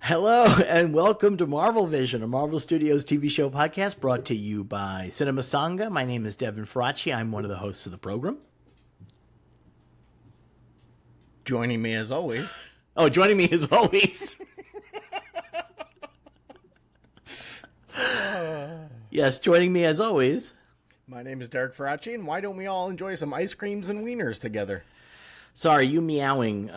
Hello and welcome to Marvel Vision, a Marvel Studios TV show podcast brought to you by Cinema Sangha. My name is Devin Faraci. I'm one of the hosts of the program. Joining me as always. Oh, joining me as always. Yes, joining me as always. My name is Derek Faraci, and why don't we all enjoy some ice creams and wieners together? Sorry, you meowing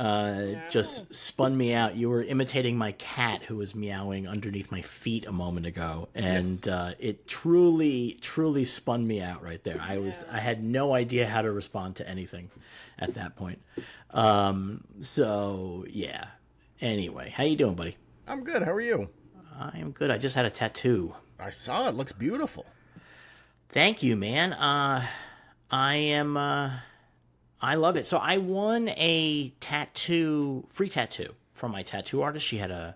just spun me out. You were imitating my cat who was meowing underneath my feet a moment ago, and yes. It truly spun me out right there. I had no idea how to respond to anything at that point. So yeah. Anyway, how you doing, buddy? I'm good. How are you? I am good. I just had a tattoo. I saw it. Looks beautiful. Thank you, man. I love it. So I won a free tattoo from my tattoo artist. She had a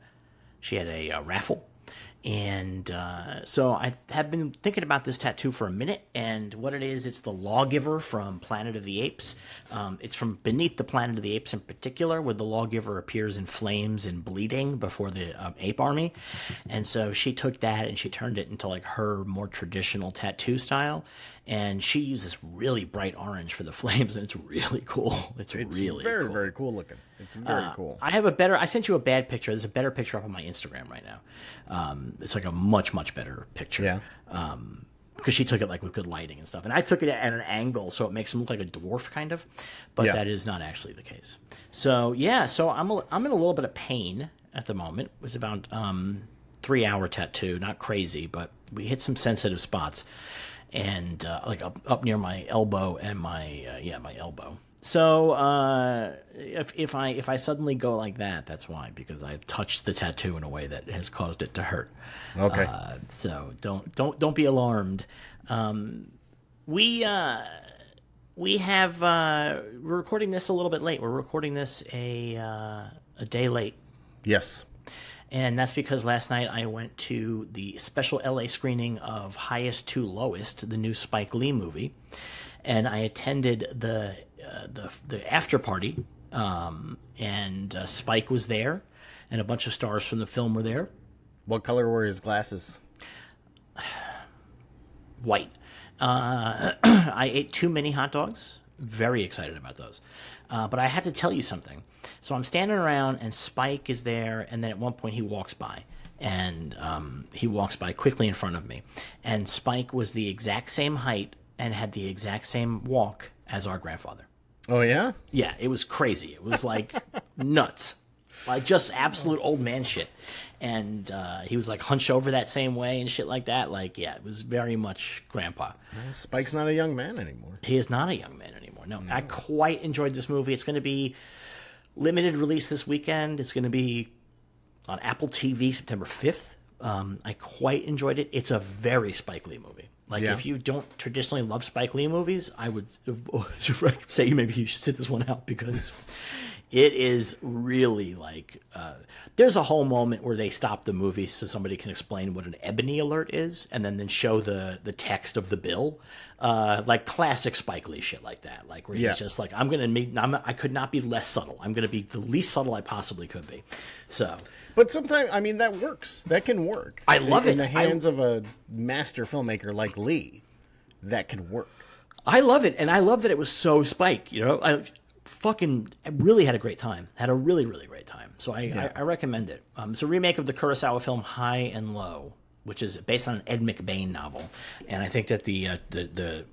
raffle. And so I have been thinking about this tattoo for a minute, and what it is, it's the Lawgiver from Planet of the Apes. It's from beneath the Planet of the Apes in particular, where the Lawgiver appears in flames and bleeding before the ape army. And so she took that and she turned it into like her more traditional tattoo style. And she used this really bright orange for the flames, and it's really cool. It's really very, cool. very cool looking. It's very cool. I sent you a bad picture. There's a better picture up on my Instagram right now. It's like a much, much better picture. Yeah. Because she took it like with good lighting and stuff. And I took it at an angle, so it makes him look like a dwarf kind of. But that is not actually the case. So, yeah, I'm in a little bit of pain at the moment. It was about 3-hour tattoo. Not crazy, but we hit some sensitive spots. And like up near my elbow and my elbow. So if I suddenly go like that, that's why, because I've touched the tattoo in a way that has caused it to hurt. Okay. So don't be alarmed. We're recording this a little bit late. We're recording this a day late. Yes. And that's because last night I went to the special LA screening of Highest to Lowest, the new Spike Lee movie, and I attended the after party, and Spike was there, and a bunch of stars from the film were there. What color were his glasses? White. I ate too many hot dogs. Very excited about those. But I have to tell you something. So I'm standing around, and Spike is there, and then at one point he walks by. And he walks by quickly in front of me. And Spike was the exact same height and had the exact same walk as our grandfather. Oh, yeah? Yeah, it was crazy. It was like nuts. Like just absolute old man shit. And he was like hunched over that same way and shit like that. Like, yeah, it was very much grandpa. Spike's not a young man anymore. He is not a young man anymore. No, I quite enjoyed this movie. It's going to be limited release this weekend. It's going to be on Apple TV September 5th. I quite enjoyed it. It's a very Spike Lee movie. Like, if you don't traditionally love Spike Lee movies, I would say maybe you should sit this one out, because it is really like there's a whole moment where they stop the movie so somebody can explain what an ebony alert is, and then show the text of the bill, like classic Spike Lee shit like that, like where he's just like, I could not be less subtle. I'm gonna be the least subtle I possibly could be. So, but sometimes, I mean, that works. That can work. I love it in the hands of a master filmmaker like Lee. That could work. I love it, and I love that it was so Spike. You know, I really had a great time. Had a really, really great time. So I recommend it. It's a remake of the Kurosawa film High and Low, which is based on an Ed McBain novel. And I think that the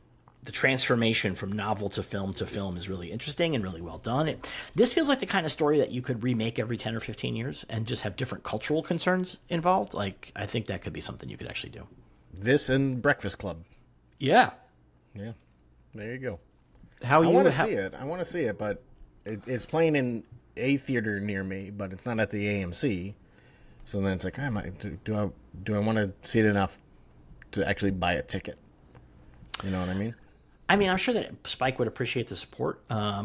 transformation from novel to film is really interesting and really well done. This feels like the kind of story that you could remake every 10 or 15 years and just have different cultural concerns involved. Like, I think that could be something you could actually do. This and Breakfast Club. Yeah. Yeah. There you go. I want to see it. I want to see it, but it's playing in a theater near me, but it's not at the AMC. So then it's like, do I want to see it enough to actually buy a ticket? You know what I mean? I mean, I'm sure that Spike would appreciate the support. I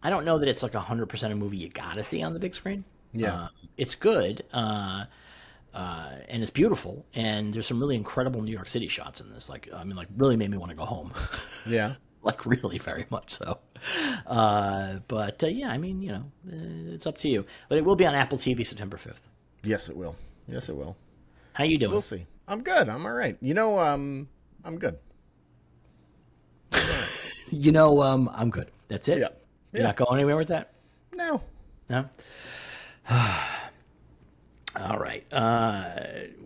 don't know that it's like 100% a movie you gotta see on the big screen. Yeah, it's good, and it's beautiful, and there's some really incredible New York City shots in this. Like, I mean, like really made me want to go home. Yeah. Like really very much so. But yeah, I mean, you know, it's up to you. But it will be on Apple TV September 5th. Yes, it will. Yes, it will. How you doing? We'll see. I'm good. I'm all right. You know, I'm good. I'm good. That's it? Yeah. You're Yeah. not going anywhere with that? No. No? All right.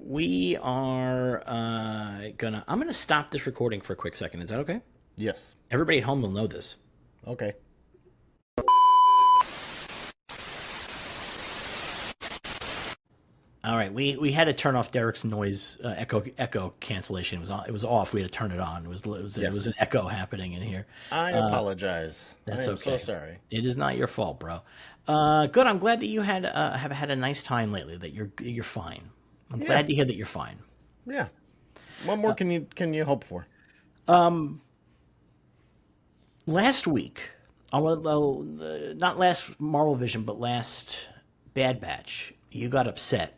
We are I'm gonna stop this recording for a quick second. Is that okay? Yes. Everybody at home will know this. Okay. All right, we had to turn off Derek's noise echo cancellation. It was off. We had to turn it on. It was an echo happening in here. I apologize. That's I am okay. so sorry. It is not your fault, bro. Good. I'm glad that you have had a nice time lately. That you're fine. I'm glad to hear that you're fine. Yeah. What more can you hope for? Last week, not last Marvel Vision, but last Bad Batch, you got upset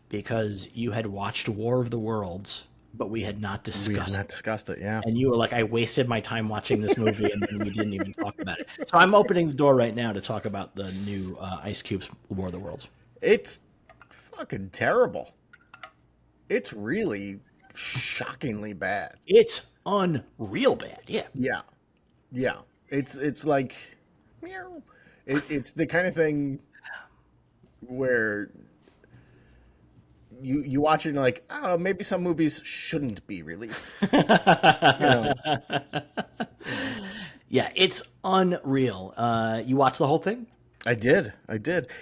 because you had watched War of the Worlds, but we had not discussed it. Yeah. And you were like, I wasted my time watching this movie, and then we didn't even talk about it. So I'm opening the door right now to talk about the new Ice Cube's War of the Worlds. It's fucking terrible. It's really shockingly bad. It's unreal bad. Yeah. Yeah. Yeah. It's like, meow. It's the kind of thing where you watch it and you're like, oh, maybe some movies shouldn't be released. Yeah, it's unreal. You watched the whole thing? I did.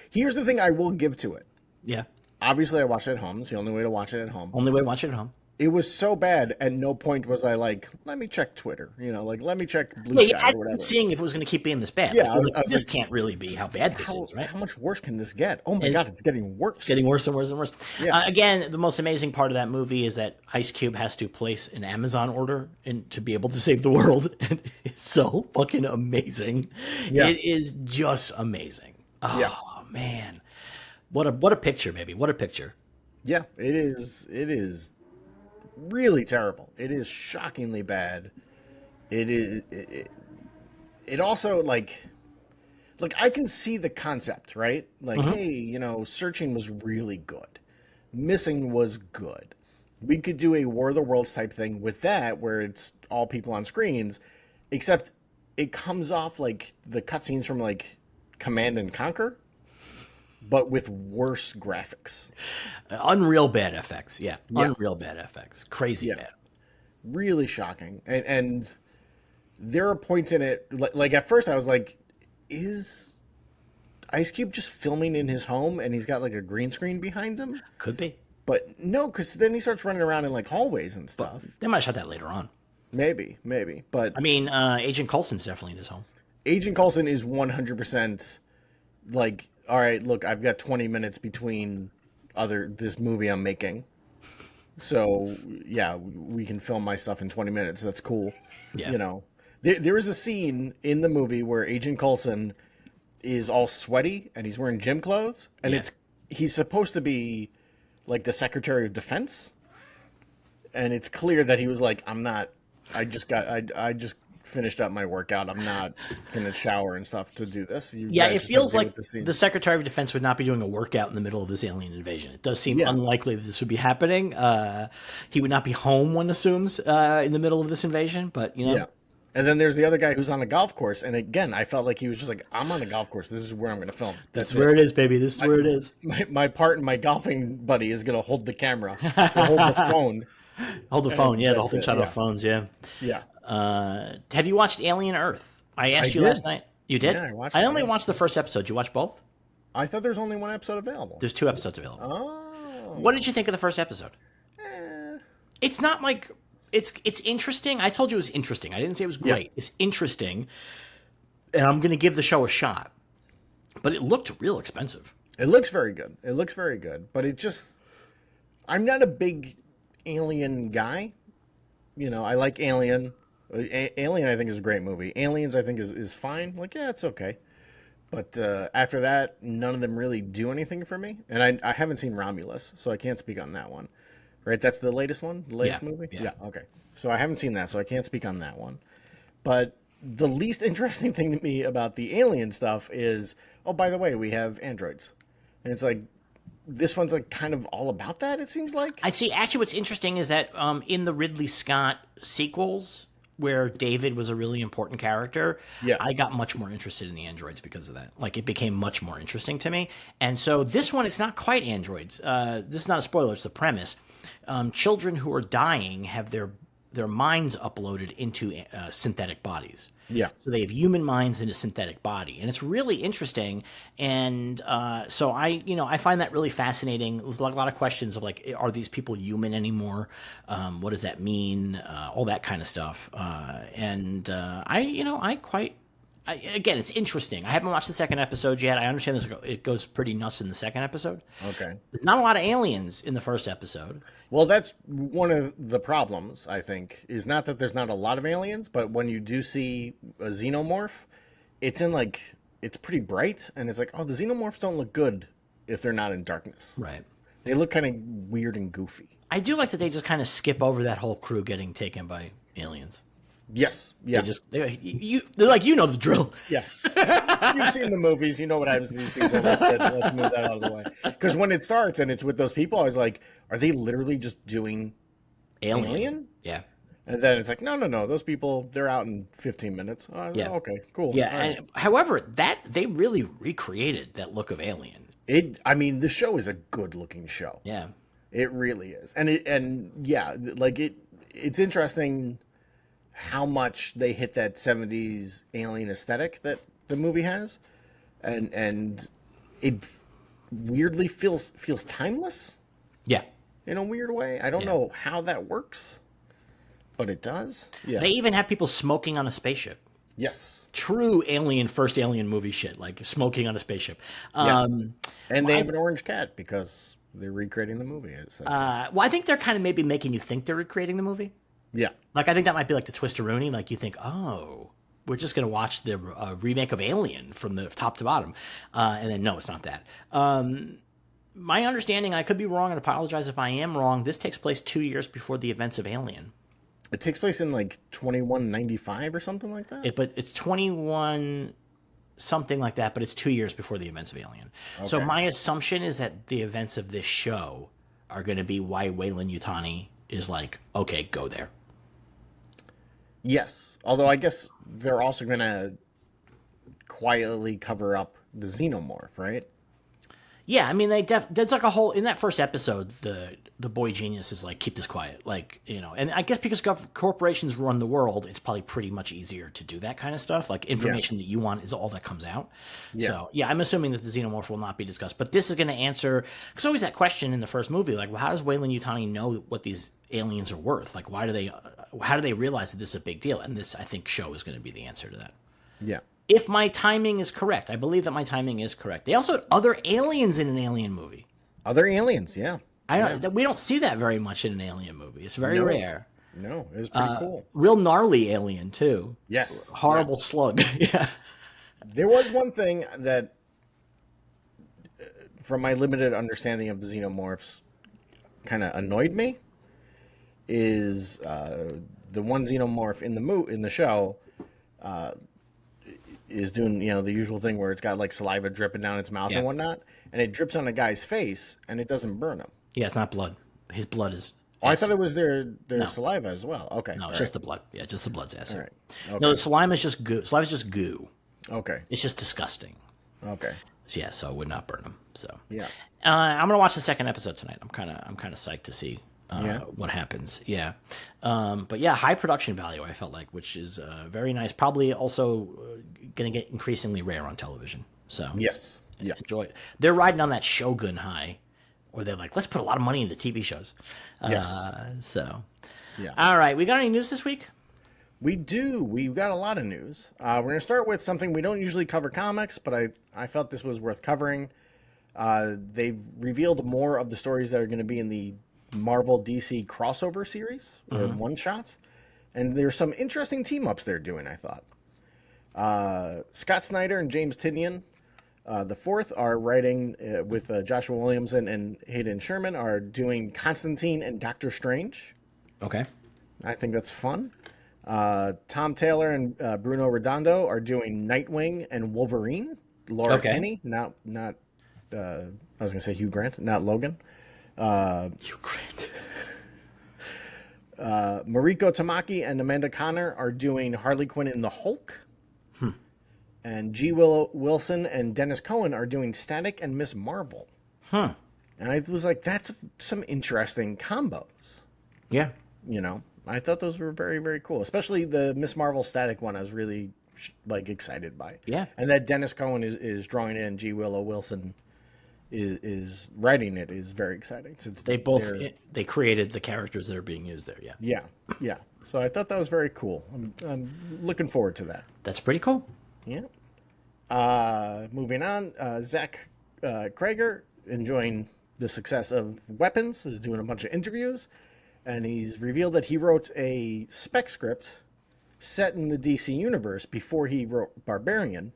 Here's the thing I will give to it. Yeah. Obviously, I watched it at home. It's the only way to watch it at home. Only way to watch it at home. It was so bad, at no point was I like, let me check Twitter. Let me check Blue Sky or whatever. Seeing if it was going to keep being this bad. Yeah, this can't really be how bad this is, right? How much worse can this get? Oh my God, it's getting worse. It's getting worse and worse and worse. Yeah. Again, the most amazing part of that movie is that Ice Cube has to place an Amazon order to be able to save the world, and it's so fucking amazing. Yeah. It is just amazing. Oh Yeah. man, what a picture, baby! What a picture. Yeah, it is. It is really terrible. It is shockingly bad. It is. It also like I can see the concept, right? Like, hey, searching was really good. Missing was good. We could do a War of the Worlds type thing with that, where it's all people on screens, except it comes off like the cutscenes from like Command and Conquer, but with worse graphics. Unreal bad FX, yeah. Unreal bad FX, crazy bad. Really shocking. And there are points in it, like at first I was like, is Ice Cube just filming in his home and he's got like a green screen behind him? Could be. But no, because then he starts running around in like hallways and stuff. They might have shot that later on. Maybe. But I mean, Agent Coulson's definitely in his home. Agent Coulson is 100% like, all right, look, I've got 20 minutes between this movie I'm making. So, yeah, we can film my stuff in 20 minutes. That's cool. Yeah. There is a scene in the movie where Agent Coulson is all sweaty and he's wearing gym clothes. And he's supposed to be like the Secretary of Defense. And it's clear that he was like, I just finished up my workout. I'm not going to shower and stuff to do this. It feels like the Secretary of Defense would not be doing a workout in the middle of this alien invasion. It does seem unlikely that this would be happening. He would not be home, one assumes, in the middle of this invasion, but Yeah. And then there's the other guy who's on a golf course. And again, I felt like he was just like, I'm on a golf course. This is where I'm going to film. That's where it is, baby. This is where it is. My part and my golfing buddy is going to hold the camera, hold the phone. Hold the phone, the whole thing shot off phones, Yeah. Have you watched Alien Earth? I asked you last night. You did? Yeah, I watched it. I only watched the first episode. Did you watch both? I thought there was only one episode available. There's 2 episodes available. Oh. What did you think of the first episode? It's not like... It's interesting. I told you it was interesting. I didn't say it was great. It's interesting. And I'm going to give the show a shot. But it looked real expensive. It looks very good. But it just... I'm not a big Alien guy. I like Alien. Alien, I think, is a great movie. Aliens, I think, is fine. Like, yeah, it's okay. But after that, none of them really do anything for me. And I haven't seen Romulus, so I can't speak on that one. Right? That's the latest one? The latest movie? Yeah, okay. So I haven't seen that, so I can't speak on that one. But the least interesting thing to me about the Alien stuff is, oh, by the way, we have androids. And it's like, this one's like kind of all about that. It seems like. I see. Actually, what's interesting is that in the Ridley Scott sequels, where David was a really important character, Yeah. I got much more interested in the androids because of that. Like, it became much more interesting to me. And so this one, it's not quite androids. This is not a spoiler. It's the premise. Children who are dying have their minds uploaded into synthetic bodies. Yeah. So they have human minds in a synthetic body, and it's really interesting. And so I find that really fascinating. There's a lot of questions of like, are these people human anymore? What does that mean? All that kind of stuff. Again, it's interesting. I haven't watched the second episode yet. I understand it goes pretty nuts in the second episode. Okay. There's not a lot of aliens in the first episode. Well, that's one of the problems, I think, is not that there's not a lot of aliens, but when you do see a xenomorph, it's pretty bright, and it's like, oh, the xenomorphs don't look good if they're not in darkness. Right. They look kind of weird and goofy. I do like that they just kind of skip over that whole crew getting taken by aliens. Yes. Yeah. They're like, you know the drill. Yeah. You've seen the movies. You know what happens to these people. That's good. Let's move that out of the way. Because when it starts and it's with those people, I was like, are they literally just doing Alien? Yeah. And then it's like, no. Those people, they're out in 15 minutes. Oh, Yeah. Okay, cool. Yeah. All right. And however, they really recreated that look of Alien. The show is a good looking show. Yeah. It really is. It's interesting how much they hit that 70s alien aesthetic that the movie has. And it weirdly feels timeless Yeah. in a weird way. I don't know how that works, but it does. Yeah. They even have people smoking on a spaceship. Yes. True first Alien movie shit, like smoking on a spaceship. And they have an orange cat because they're recreating the movie. Well, I think they're kind of maybe making you think they're recreating the movie. Yeah. Like, I think that might be like the twist-a-rooney. Like, you think, oh, we're just going to watch the remake of Alien from the top to bottom. And then, no, it's not that. My understanding, and I could be wrong, and apologize if I am wrong, this takes place 2 years before the events of Alien. It takes place in like 2195 or something like that? But it's 21 something like that, but it's 2 years before the events of Alien. Okay. So my assumption is that the events of this show are going to be why Weyland-Yutani is like, okay, go there. Yes. Although I guess they're also going to quietly cover up the xenomorph, right? Yeah, I mean, there's like a whole, in that first episode, the boy genius is like, keep this quiet. Like, and I guess because corporations run the world, it's probably pretty much easier to do that kind of stuff. Like, information that you want is all that comes out. Yeah. So, yeah, I'm assuming that the xenomorph will not be discussed. But this is going to answer, because always that question in the first movie, like, well, how does Weyland-Yutani know what these aliens are worth? Like, how do they realize that this is a big deal? And this, I think, show is going to be the answer to that. Yeah. If my timing is correct. I believe that my timing is correct. They also had other aliens in an Alien movie. Other aliens, yeah. We don't see that very much in an Alien movie. It's very rare. No, it was pretty cool. Real gnarly alien, too. Yes. Horrible slug. Yeah. There was one thing that, from my limited understanding of the xenomorphs, kind of annoyed me, is the one xenomorph in the show is doing, the usual thing where it's got like saliva dripping down its mouth and whatnot, and it drips on a guy's face and it doesn't burn him. Yeah, it's not blood. His blood is. Oh, I thought it was their saliva as well. Okay. No, it's just the blood. Yeah, just the blood's acid. All right. Okay. No, the saliva is just goo. Saliva is just goo. Okay. It's just disgusting. Okay. So, yeah, so it would not burn him. So yeah, I'm gonna watch the second episode tonight. I'm kind of psyched to see what happens. Yeah, but yeah, high production value. I felt like, which is very nice. Probably also gonna get increasingly rare on television. So yes, yeah, enjoy it. They're riding on that Shogun high, where they're like, let's put a lot of money into TV shows. Yes. So, yeah. All right, we got any news this week? We do. We've got a lot of news. We're going to start with something we don't usually cover comics, but I felt this was worth covering. They've revealed more of the stories that are going to be in the Marvel DC crossover series, or one-shots. And there's some interesting team-ups they're doing, I thought. Scott Snyder and James Tynion, the fourth, are writing with Joshua Williamson and Hayden Sherman, are doing Constantine and Doctor Strange. Okay. I think that's fun. Tom Taylor and Bruno Redondo are doing Nightwing and Wolverine. Laura Kinney, not I was going to say Hugh Grant, not Logan. Hugh Grant. Mariko Tamaki and Amanda Conner are doing Harley Quinn in the Hulk. And G. Wilson and Dennis Cohen are doing Static and Miss Marvel. And I was like, that's some interesting combos. Yeah. You know, I thought those were very, very cool. Especially the Miss Marvel Static one I was really, excited by. Yeah. And that Dennis Cohen is drawing it and G. Wilson is writing it is very exciting. Since they created the characters that are being used there. Yeah. Yeah. So I thought that was very cool. I'm looking forward to that. That's pretty cool. Yeah. Moving on, Zach Cregger, enjoying the success of Weapons, is doing a bunch of interviews, and he's revealed that he wrote a spec script set in the DC universe before he wrote Barbarian,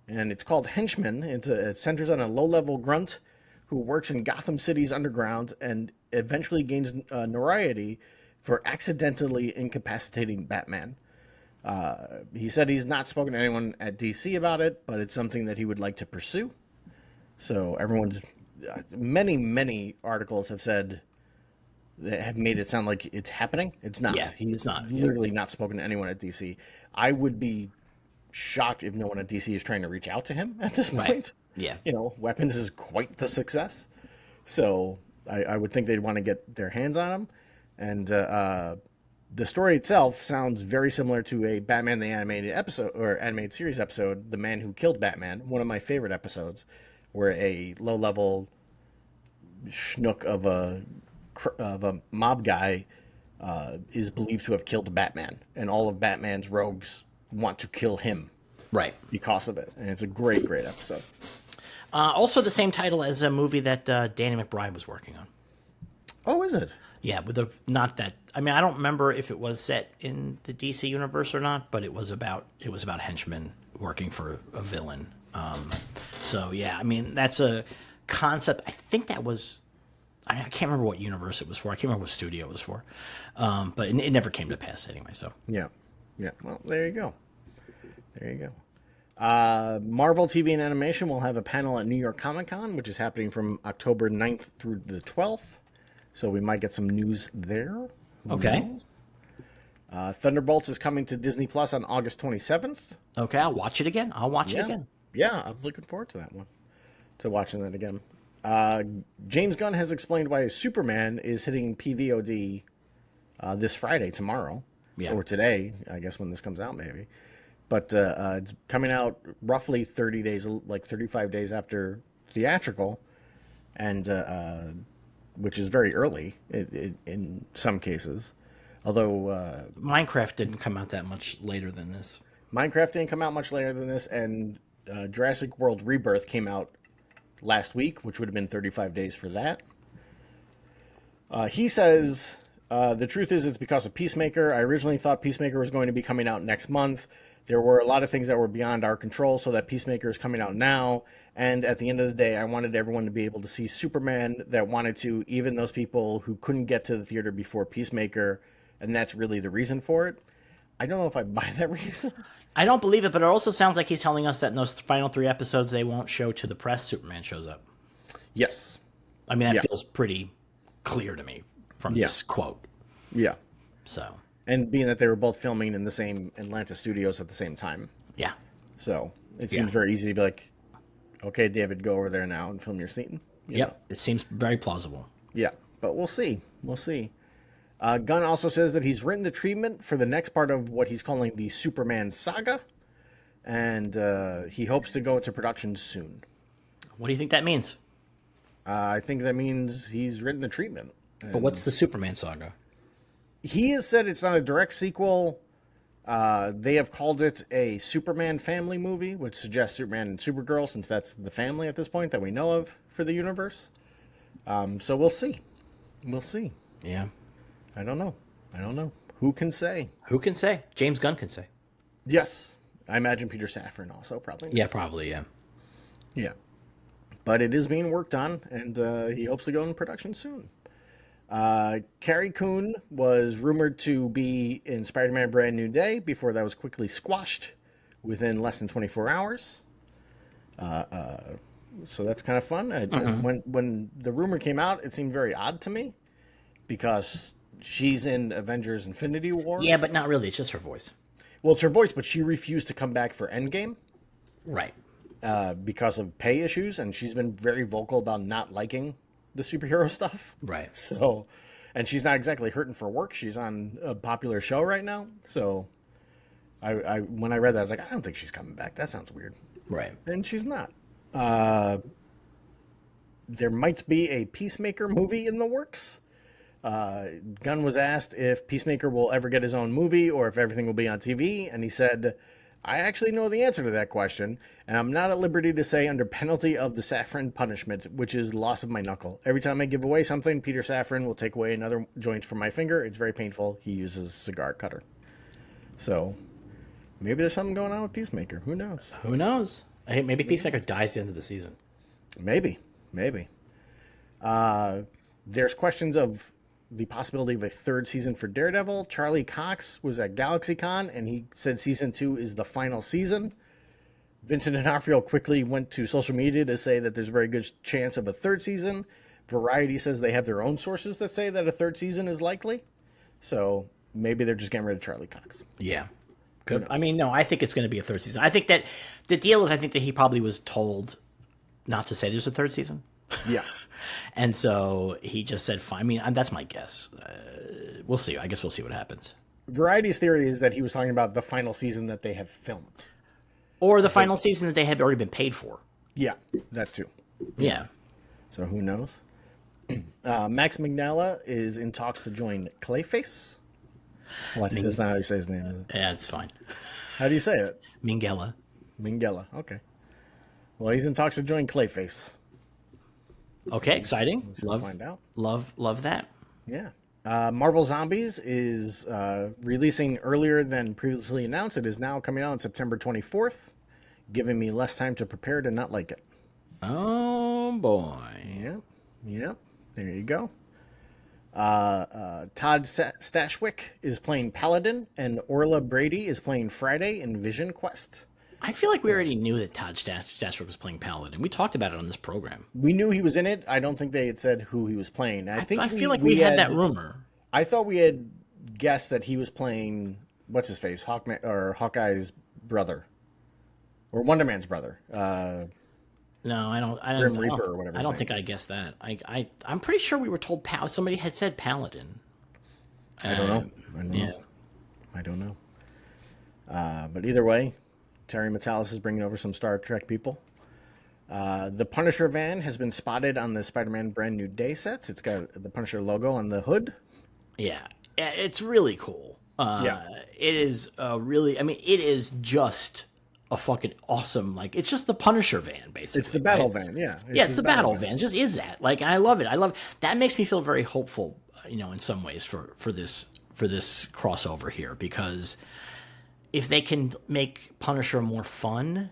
and it's called Henchman. It centers on a low-level grunt who works in Gotham City's underground and eventually gains notoriety for accidentally incapacitating Batman. He said he's not spoken to anyone at DC about it, but it's something that he would like to pursue. So many articles have said that have made it sound like it's happening. It's not. Yeah, He's literally not spoken to anyone at DC. I would be shocked if no one at DC is trying to reach out to him at this point. Right. Yeah. You know, Weapons is quite the success. So I would think they'd want to get their hands on him. And the story itself sounds very similar to a Batman the Animated episode or animated series episode, The Man Who Killed Batman, one of my favorite episodes, where a low-level schnook of a mob guy is believed to have killed Batman, and all of Batman's rogues want to kill him, right, because of it. And it's a great episode. Also, the same title as a movie that Danny McBride was working on. Oh, is it? Yeah, not that. I mean, I don't remember if it was set in the DC universe or not, but it was about henchmen working for a villain. So yeah, I mean, that's a concept. I think that was. I can't remember what universe it was for. I can't remember what studio it was for. But it never came to pass anyway. So yeah. Well, there you go. Marvel TV and Animation will have a panel at New York Comic Con, which is happening from October 9th through the 12th. So we might get some news there. Okay. Thunderbolts is coming to Disney Plus on August 27th. Okay, I'll watch it again. It again. Yeah, I'm looking forward to that one. To watching that again. James Gunn has explained why Superman is hitting PVOD this Friday, tomorrow. Yeah. Or today, I guess, when this comes out, maybe. But it's coming out roughly 30 days, like 35 days after theatrical, and which is very early in some cases. Although Minecraft didn't come out that much later than this. Minecraft didn't come out much later than this, and Jurassic World Rebirth came out last week, which would have been 35 days for that. He says, the truth is it's because of Peacemaker. I originally thought Peacemaker was going to be coming out next month. There were a lot of things that were beyond our control, so that Peacemaker is coming out now. And at the end of the day, I wanted everyone to be able to see Superman that wanted to, even those people who couldn't get to the theater before Peacemaker. And that's really the reason for it. I don't know if I buy that reason. I don't believe it, but it also sounds like he's telling us that in those final 3 episodes, they won't show to the press Superman shows up. Yes. I mean, that feels pretty clear to me from this quote. Yeah. So. And being that they were both filming in the same Atlanta studios at the same time. Yeah. So it seems very easy to be like, okay, David, go over there now and film your scene. Yep. It seems very plausible. Yeah. But we'll see. Gunn also says that he's written the treatment for the next part of what he's calling the Superman saga. And he hopes to go into production soon. What do you think that means? I think that means he's written the treatment. But what's the Superman saga? He has said it's not a direct sequel. They have called it a Superman family movie, which suggests Superman and Supergirl, since that's the family at this point that we know of for the universe. So we'll see. Yeah. I don't know. Who can say? James Gunn can say. Yes. I imagine Peter Safran also probably. Yeah, probably, yeah. Yeah. But it is being worked on, and he hopes to go in production soon. Carrie Coon was rumored to be in Spider-Man Brand New Day before that was quickly squashed within less than 24 hours. So that's kind of fun. When the rumor came out, it seemed very odd to me because she's in Avengers Infinity War. Yeah, but not really. It's just her voice. Well, it's her voice, but she refused to come back for Endgame Right. because of pay issues, and she's been very vocal about not liking the superhero stuff. Right. So, and she's not exactly hurting for work. She's on a popular show right now. So, I when I read that, I was like, I don't think she's coming back. That sounds weird. Right. And she's not. There might be a Peacemaker movie in the works. Gunn was asked if Peacemaker will ever get his own movie or if everything will be on TV, and he said, I actually know the answer to that question, and I'm not at liberty to say under penalty of the Safran punishment, which is loss of my knuckle. Every time I give away something, Peter Safran will take away another joint from my finger. It's very painful. He uses a cigar cutter. So, maybe there's something going on with Peacemaker. Who knows? Who knows? Hey, maybe Peacemaker dies at the end of the season. Maybe. There's questions of the possibility of a third season for Daredevil. Charlie Cox was at GalaxyCon, and he said season 2 is the final season. Vincent D'Onofrio quickly went to social media to say that there's a very good chance of a third season. Variety says they have their own sources that say that a third season is likely. So maybe they're just getting rid of Charlie Cox. Yeah. Good. I mean, no, I think it's going to be a third season. I think that the deal is, I think that he probably was told not to say there's a third season. Yeah. And so he just said, fine. I mean, that's my guess. We'll see. I guess we'll see what happens. Variety's theory is that he was talking about the final season that they have filmed. Or the final season that they had already been paid for. Yeah, that too. Yeah. So who knows? Max Mignella is in talks to join Clayface. What? That's not how you say his name, is it? Yeah, it's fine. How do you say it? Minghella. Minghella. Okay. Well, he's in talks to join Clayface. Okay, exciting. We'll find out. Love that. Yeah. Marvel Zombies is releasing earlier than previously announced. It is now coming out on September 24th, giving me less time to prepare to not like it. Oh, boy. Yep. There you go. Todd Stashwick is playing Paladin, and Orla Brady is playing Friday in Vision Quest. I feel like we already knew that Todd Stashwick was playing Paladin. We talked about it on this program. We knew he was in it. I don't think they had said who he was playing. I feel like we had that rumor. I thought we had guessed that he was playing, what's his face, Hawkeye's brother, or Wonder Man's brother. No, I don't. Grim Reaper or whatever. I don't think I guessed that. I'm pretty sure we were told somebody had said Paladin. I don't know. I don't know. But either way, Terry Matalas is bringing over some Star Trek people. The Punisher van has been spotted on the Spider-Man Brand New Day sets. It's got the Punisher logo on the hood. Yeah, it's really cool. It is really. I mean, it is just a fucking awesome. Like, it's just the Punisher van, basically. It's the battle van. Yeah. It's the battle van. It just is that. Like, I love it. That makes me feel very hopeful. In some ways for this crossover here, because if they can make Punisher more fun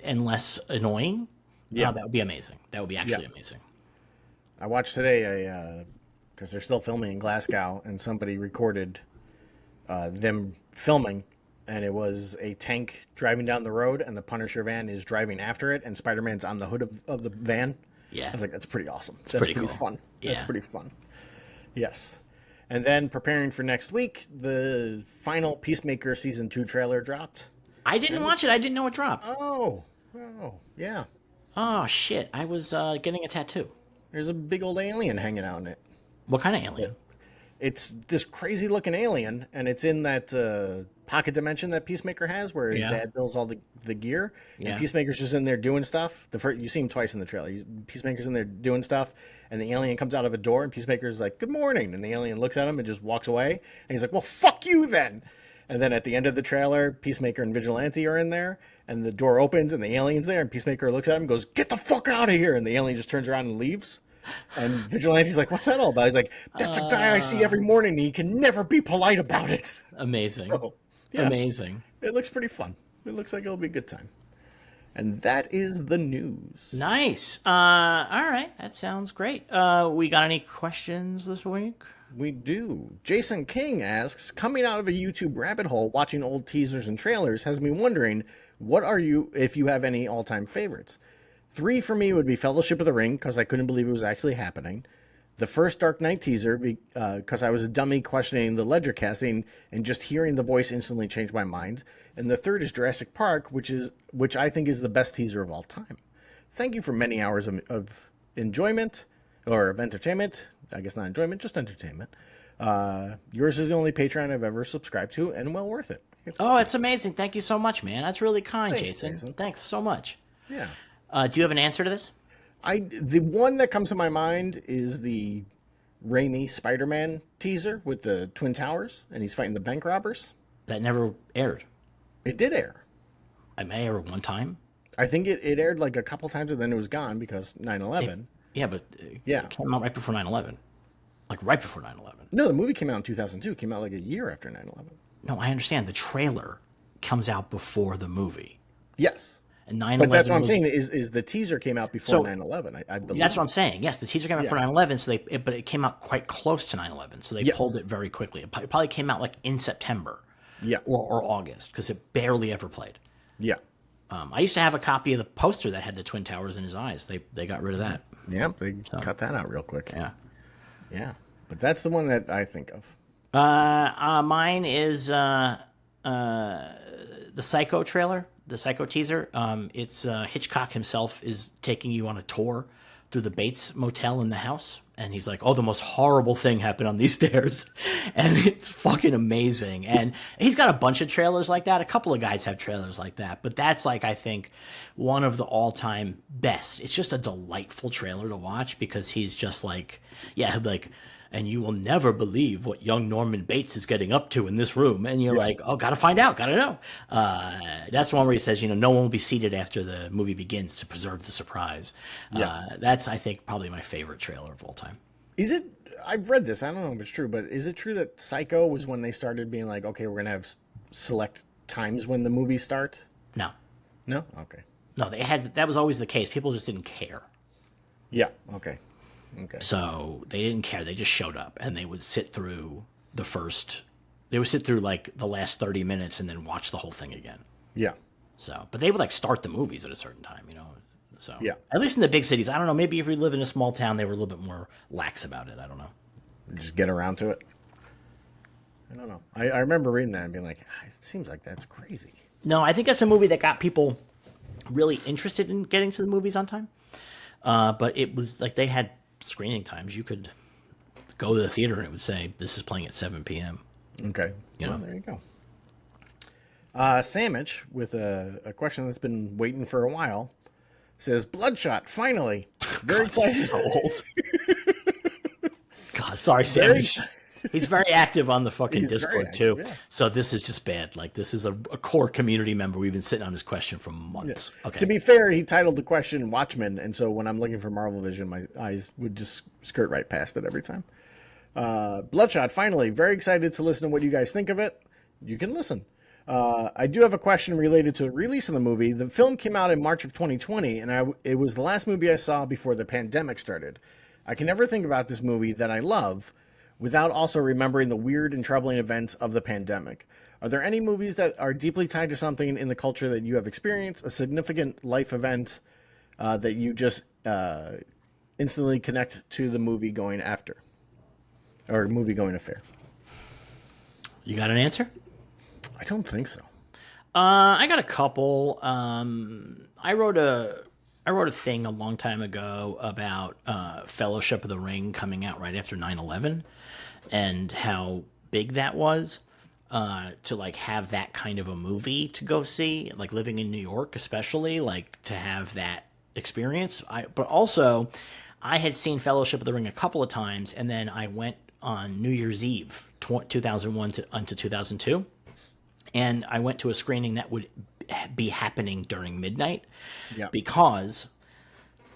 and less annoying, that would be amazing. That would be actually amazing. I watched today because they're still filming in Glasgow, and somebody recorded them filming, and it was a tank driving down the road, and the Punisher van is driving after it, and Spider-Man's on the hood of the van. Yeah. I was like, that's pretty awesome. That's pretty cool. Fun. Yeah. That's pretty fun. Yes. And then preparing for next week, the final Peacemaker Season 2 trailer dropped. I didn't watch it. I didn't know it dropped. Oh, yeah. Oh, shit. I was getting a tattoo. There's a big old alien hanging out in it. What kind of alien? It's this crazy looking alien, and it's in that pocket dimension that Peacemaker has, where his dad builds all the gear. And Peacemaker's just in there doing stuff. You see him twice in the trailer. Peacemaker's in there doing stuff, and the alien comes out of a door, and Peacemaker's like, "Good morning," and the alien looks at him and just walks away. And he's like, "Well, fuck you then." And then at the end of the trailer, Peacemaker and Vigilante are in there, and the door opens, and the alien's there, and Peacemaker looks at him and goes, "Get the fuck out of here!" And the alien just turns around and leaves. And Vigilante's like, "What's that all about?" He's like, "That's a guy I see every morning, and he can never be polite about it." Amazing. So, amazing. It looks pretty fun. It looks like it'll be a good time. And that is the news. Nice. All right. That sounds great. We got any questions this week? We do. Jason King asks, coming out of a YouTube rabbit hole watching old teasers and trailers has me wondering, what are you, if you have any all-time favorites? 3 for me would be Fellowship of the Ring, because I couldn't believe it was actually happening. The first Dark Knight teaser, because I was a dummy questioning the Ledger casting, and just hearing the voice instantly changed my mind. And the third is Jurassic Park, which I think is the best teaser of all time. Thank you for many hours of enjoyment, or of entertainment. I guess not enjoyment, just entertainment. Yours is the only Patreon I've ever subscribed to, and well worth it. Oh, it's amazing. Thank you so much, man. That's really kind, Thanks, Jason. Thanks so much. Yeah. Do you have an answer to this? The one that comes to my mind is the Raimi Spider-Man teaser with the Twin Towers, and he's fighting the bank robbers. That never aired. It did air. I may air one time. I think it aired like a couple times, and then it was gone because 9/11. Yeah, but it came out right before 9/11. Like right before 9/11. No, the movie came out in 2002. It came out like a year after 9/11. No, I understand. The trailer comes out before the movie. Yes. And 9/11 But that's what I'm saying is the teaser came out before 9/11. I believe. That's what I'm saying. Yes, the teaser came out for 9/11, so but it came out quite close to 9/11, so they pulled it very quickly. It probably came out like in September, or August, because it barely ever played. Yeah. I used to have a copy of the poster that had the Twin Towers in his eyes. They got rid of that. Yeah, they cut that out real quick. Yeah. Yeah, but that's the one that I think of. Mine is the Psycho trailer. The Psycho teaser. It's Hitchcock himself is taking you on a tour through the Bates Motel in the house, and he's like, "Oh, the most horrible thing happened on these stairs," and it's fucking amazing. And he's got a bunch of trailers like that. A couple of guys have trailers like that, but that's like I think one of the all-time best. It's just a delightful trailer to watch because he's just like, and you will never believe what young Norman Bates is getting up to in this room. And you're like, oh, gotta find out, gotta know. That's the one where he says, no one will be seated after the movie begins to preserve the surprise. That's, I think, probably my favorite trailer of all time. Is it? I've read this. I don't know if it's true, but is it true that Psycho was when they started being like, okay, we're going to have select times when the movies start? No. No? Okay. No, that was always the case. People just didn't care. Yeah, okay. Okay. So they didn't care. They just showed up, and they would sit through like the last 30 minutes and then watch the whole thing again. Yeah. So, but they would like start the movies at a certain time, So yeah. At least in the big cities, I don't know. Maybe if we live in a small town, they were a little bit more lax about it. I don't know. Just get around to it. I don't know. I remember reading that and being like, it seems like that's crazy. No, I think that's a movie that got people really interested in getting to the movies on time. But it was like they had screening times. You could go to the theater and it would say, this is playing at 7 p.m. Okay. Well, there you go. Sandwich, with a question that's been waiting for a while, says, Bloodshot, finally. Very excited. So old. God, sorry, Sandwich. He's very active on the fucking Discord, too. Yeah. So this is just bad. Like, this is a core community member. We've been sitting on his question for months. Yeah. Okay. To be fair, he titled the question Watchmen, and so when I'm looking for Marvel Vision, my eyes would just skirt right past it every time. Bloodshot, finally. Very excited to listen to what you guys think of it. You can listen. I do have a question related to the release of the movie. The film came out in March of 2020, and it was the last movie I saw before the pandemic started. I can never think about this movie that I love without also remembering the weird and troubling events of the pandemic. Are there any movies that are deeply tied to something in the culture that you have experienced, a significant life event that you just instantly connect to the movie-going after? Or movie-going affair? You got an answer? I don't think so. I got a couple. I wrote a thing a long time ago about Fellowship of the Ring coming out right after 9/11 and how big that was to like have that kind of a movie to go see, like living in New York especially, like to have that experience. But also I had seen Fellowship of the Ring a couple of times, and then I went on New Year's Eve 2001 to 2002. And I went to a screening that would be happening during midnight because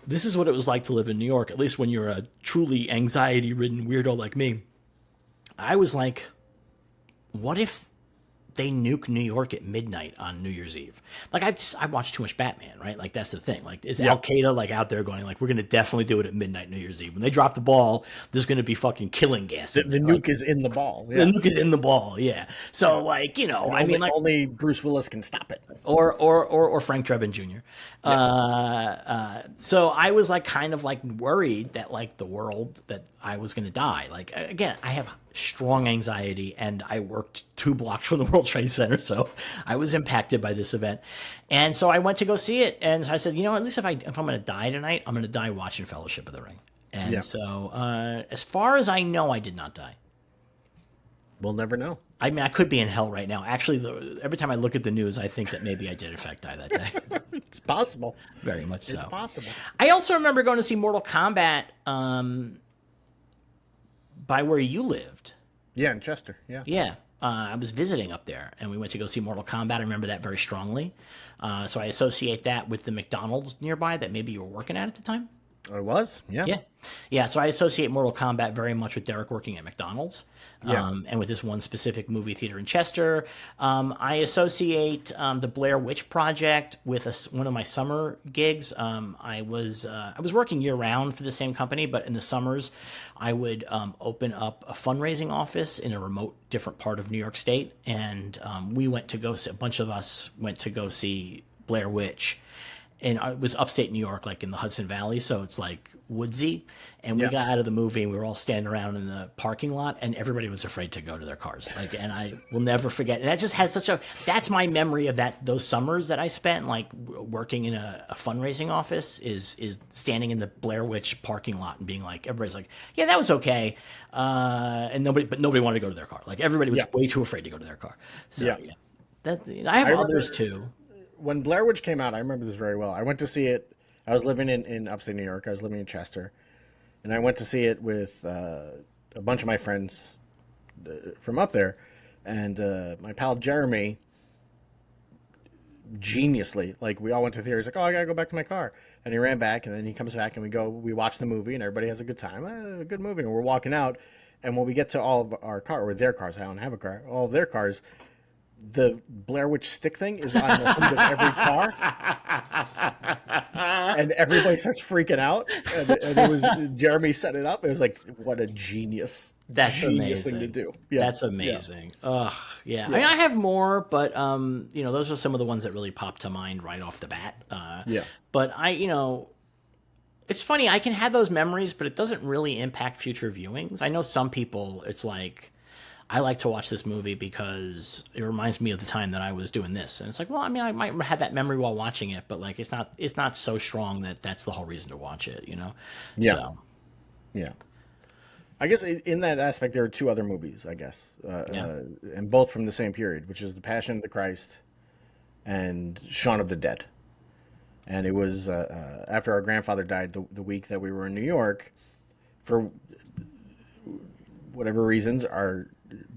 this is what it was like to live in New York, at least when you're a truly anxiety-ridden weirdo like me. I was like, what if they nuke New York at midnight on New Year's Eve. Like I watch too much Batman, right? Like that's the thing. Like is Al Qaeda like out there going like we're gonna definitely do it at midnight New Year's Eve? When they drop the ball, there's gonna be fucking killing gas. The there, nuke is in the ball. The nuke is in the ball. Yeah. So like I mean like only Bruce Willis can stop it. Or Frank Drebin Jr. Yes. So I was like kind of like worried that like the world that I was going to die. Like again, I have strong anxiety, and I worked 2 blocks from the World Trade Center, so I was impacted by this event. And so I went to go see it, and I said, at least if I'm going to die tonight, I'm going to die watching Fellowship of the Ring. And so as far as I know, I did not die. We'll never know. I mean, I could be in hell right now. Actually, every time I look at the news, I think that maybe I did in fact die that day. It's possible. Very much so. It's possible. I also remember going to see Mortal Kombat by where you lived. Yeah, in Chester. Yeah. Yeah. I was visiting up there, and we went to go see Mortal Kombat. I remember that very strongly. So I associate that with the McDonald's nearby that maybe you were working at the time. I was, yeah. Yeah, so I associate Mortal Kombat very much with Derek working at McDonald's, and with this one specific movie theater in Chester. I associate the Blair Witch Project with one of my summer gigs. I was working year-round for the same company, but in the summers, I would open up a fundraising office in a remote, different part of New York State, and we went to go see, a bunch of us went to go see Blair Witch. And it was upstate New York, like in the Hudson Valley, so it's like woodsy. And we got out of the movie, and we were all standing around in the parking lot, and everybody was afraid to go to their cars. Like, and I will never forget. And that just has that's my memory of those summers that I spent, like working in a fundraising office, is standing in the Blair Witch parking lot and being like, everybody's like, yeah, that was okay, and nobody wanted to go to their car. Like everybody was way too afraid to go to their car. So I have others too. When Blair Witch came out, I remember this very well. I went to see it. I was living in upstate New York. I was living in Chester. And I went to see it with a bunch of my friends from up there. And my pal Jeremy, geniusly, like we all went to the theater. He's like, oh, I got to go back to my car. And he ran back, and then he comes back, and we watch the movie, and everybody has a good time. A good movie. And we're walking out. And when we get to all of our car, or their cars, I don't have a car, all of their cars, the Blair Witch stick thing is on the hood of every car, and everybody starts freaking out. And it was Jeremy set it up. It was like, what a genius! That's genius amazing thing to do. Yeah. That's amazing. Yeah. I mean, I have more, but those are some of the ones that really pop to mind right off the bat. But it's funny. I can have those memories, but it doesn't really impact future viewings. I know some people, it's like, I like to watch this movie because it reminds me of the time that I was doing this. And it's like, well, I mean, I might have that memory while watching it, but like, it's not so strong that that's the whole reason to watch it, Yeah. So. Yeah. I guess in that aspect, there are 2 other movies, I guess, and both from the same period, which is The Passion of the Christ and Shaun of the Dead. And it was after our grandfather died the week that we were in New York. For whatever reasons, our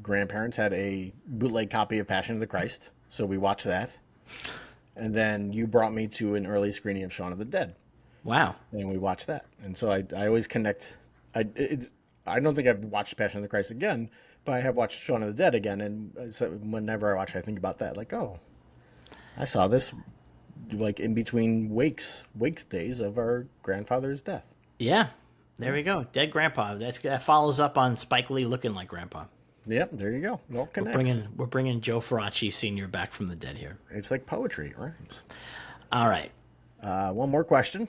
grandparents had a bootleg copy of Passion of the Christ, so we watched that. And then you brought me to an early screening of Shaun of the Dead. Wow. And we watched that. And so I always connect. I don't think I've watched Passion of the Christ again, but I have watched Shaun of the Dead again. And so whenever I watch it, I think about that. Like, oh, I saw this like in between wake days of our grandfather's death. Yeah. There we go. Dead Grandpa. That follows up on Spike Lee looking like Grandpa. Yep, there you go. It all connects. We're bringing Joe Faraci Sr. back from the dead here. It's like poetry, it rhymes. All right. One more question.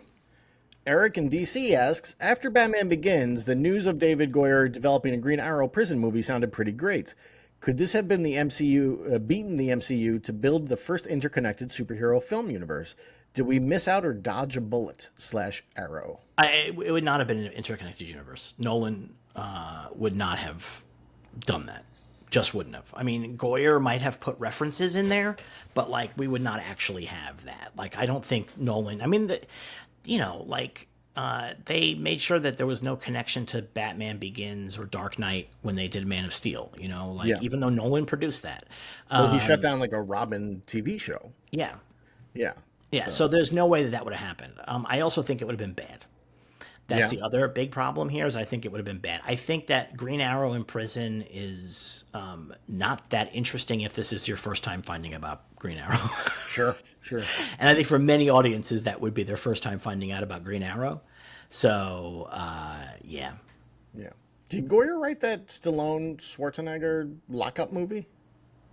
Eric in DC asks, after Batman Begins, the news of David Goyer developing a Green Arrow prison movie sounded pretty great. Could this have been the MCU, beaten the MCU to build the first interconnected superhero film universe? Did we miss out or dodge a bullet / Arrow? It would not have been an interconnected universe. Nolan would not have done that. Just wouldn't have. I mean, Goyer might have put references in there, but like we would not actually have that. Like I don't think Nolan. I mean, they made sure that there was no connection to Batman Begins or Dark Knight when they did Man of Steel. Even though Nolan produced that. Well, he shut down like a Robin TV show. Yeah. Yeah. Yeah. So there's no way that would have happened. I also think it would have been bad. That's the other big problem here. Is I think it would have been bad. I think that Green Arrow in prison is not that interesting if this is your first time finding about Green Arrow. Sure. And I think for many audiences that would be their first time finding out about Green Arrow. So yeah. Did Goyer write that Stallone Schwarzenegger lockup movie?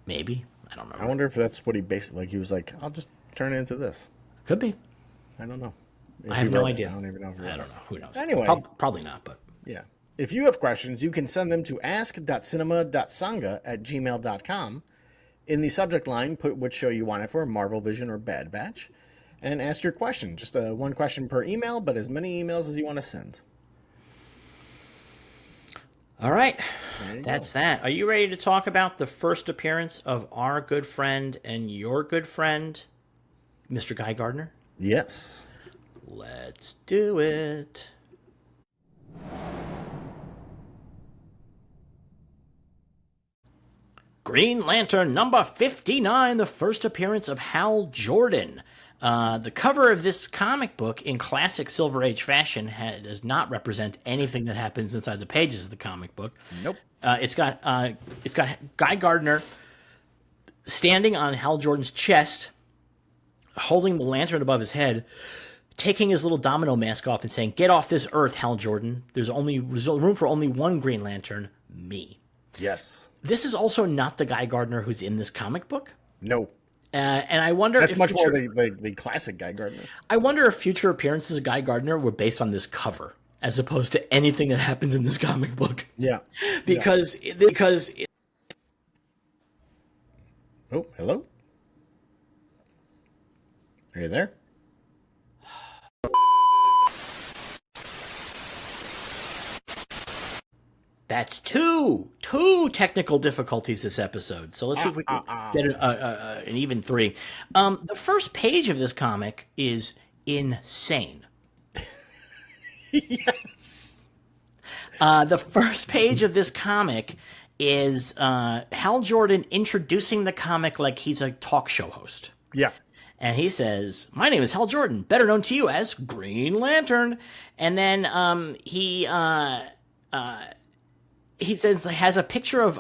Maybe. I don't know. I wonder if that's what he basically he was like. I'll just turn it into this. Could be. I don't know. I have no idea. I don't even know. I don't know. Who knows? Anyway, probably not. But yeah. If you have questions, you can send them to ask.cinema.sanga@gmail.com. In the subject line, put which show you want it for, Marvel Vision or Bad Batch, and ask your question. Just one question per email, but as many emails as you want to send. all right, that's that. Are you ready to talk about the first appearance of our good friend and your good friend, Mr. Guy Gardner? Yes. Let's do it. Green Lantern number 59, the first appearance of Hal Jordan. The cover of this comic book, in classic Silver Age fashion, does not represent anything that happens inside the pages of the comic book. Nope. It's got Guy Gardner standing on Hal Jordan's chest, holding the lantern above his head, taking his little domino mask off and saying, "Get off this earth, Hal Jordan. There's room for only one Green Lantern, me." Yes. This is also not the Guy Gardner who's in this comic book. No. And I wonder that's if much more the classic Guy Gardner. I wonder if future appearances of Guy Gardner were based on this cover as opposed to anything that happens in this comic book. Yeah. Because Oh, hello? Are you there? that's two technical difficulties this episode. So let's see if we can get an even 3. The first page of this comic is insane. Yes. The first page of this comic is Hal Jordan introducing the comic like he's a talk show host. Yeah. And he says, "My name is Hal Jordan, better known to you as Green Lantern." And then he says, has a picture of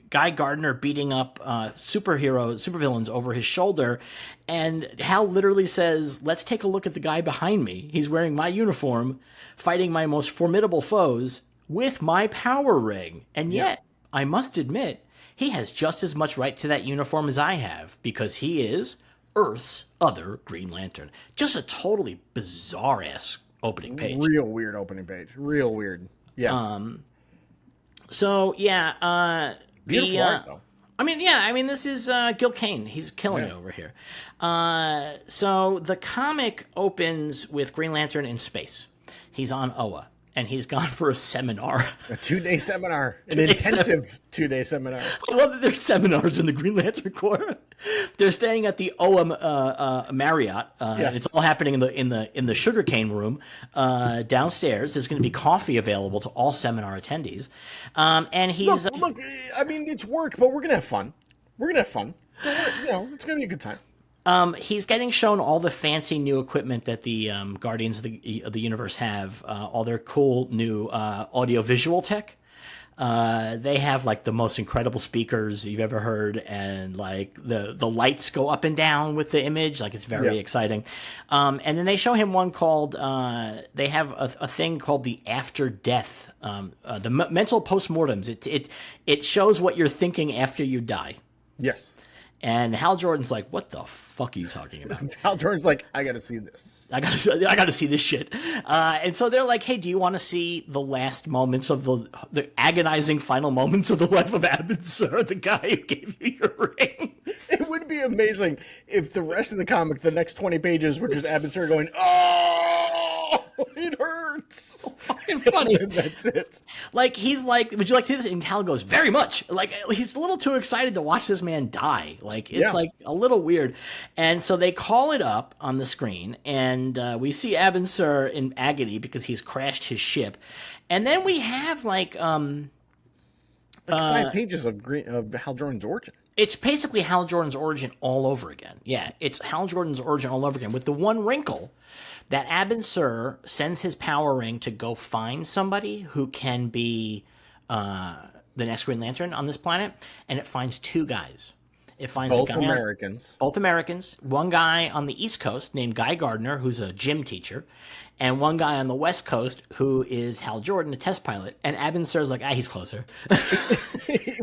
Guy Gardner beating up supervillains over his shoulder, and Hal literally says, "Let's take a look at the guy behind me. He's wearing my uniform, fighting my most formidable foes with my power ring. And yet, I must admit, he has just as much right to that uniform as I have, because he is Earth's other Green Lantern." Just a totally bizarre-ass opening page. Real weird opening page. Real weird. Yeah. So, yeah. Beautiful art, though. I mean, this is Gil Kane. He's killing it over here. So the comic opens with Green Lantern in space. He's on Oa, and he's gone for a seminar. A 2-day seminar. An intensive 2-day seminar. I love that there's seminars in the Green Lantern Corps. They're staying at the Oa Marriott. Yes. It's all happening in the sugarcane room downstairs. There's going to be coffee available to all seminar attendees. And he's look. I mean, it's work, but we're gonna have fun. We're gonna have fun. It's gonna be a good time. He's getting shown all the fancy new equipment that the Guardians of the Universe have, all their cool new audio-visual tech. They have like the most incredible speakers you've ever heard, and like the lights go up and down with the image. Like, it's very exciting. And then they show him one called, they have a thing called the after death, the mental postmortems. It shows what you're thinking after you die. Yes. And Hal Jordan's like, "What the fuck are you talking about?" Hal Jordan's like, "I gotta see this. I gotta see this shit." And so they're like, "Hey, do you want to see the last moments of the agonizing final moments of the life of Abin Sur, the guy who gave you your ring?" It would be amazing if the rest of the comic, the next 20 pages, were just Abin Sur going, "Oh, it hurts." So fucking funny. That's it. Like, he's like, "Would you like to see this?" And Hal goes, "Very much." Like, he's a little too excited to watch this man die. Like, it's like a little weird. And so they call it up on the screen, and we see Abin Sur in agony because he's crashed his ship. And then we have like 5 pages of Hal Jordan's origin. It's basically Hal Jordan's origin all over again. Yeah, it's Hal Jordan's origin all over again, with the one wrinkle that Abin Sur sends his power ring to go find somebody who can be the next Green Lantern on this planet, and it finds two guys. It finds Both a guy Americans. Both Americans. One guy on the East Coast named Guy Gardner, who's a gym teacher, and one guy on the West Coast who is Hal Jordan, a test pilot. And Abin Sur's like, he's closer.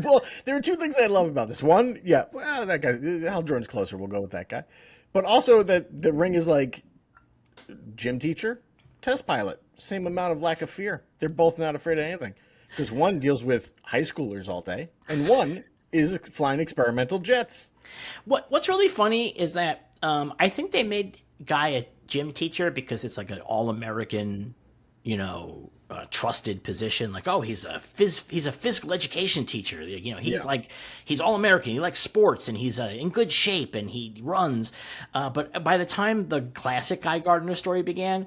Well, there are two things I love about this. One, that guy, Hal Jordan's closer. We'll go with that guy. But also that the ring is like gym teacher, test pilot. Same amount of lack of fear. They're both not afraid of anything. Because one deals with high schoolers all day, and one is flying experimental jets. What's really funny is that I think they made Guy a gym teacher because it's like an all-American, trusted position. Like, he's a physical education teacher. He's all-American. He likes sports, and he's in good shape, and he runs. But by the time the classic Guy Gardner story began,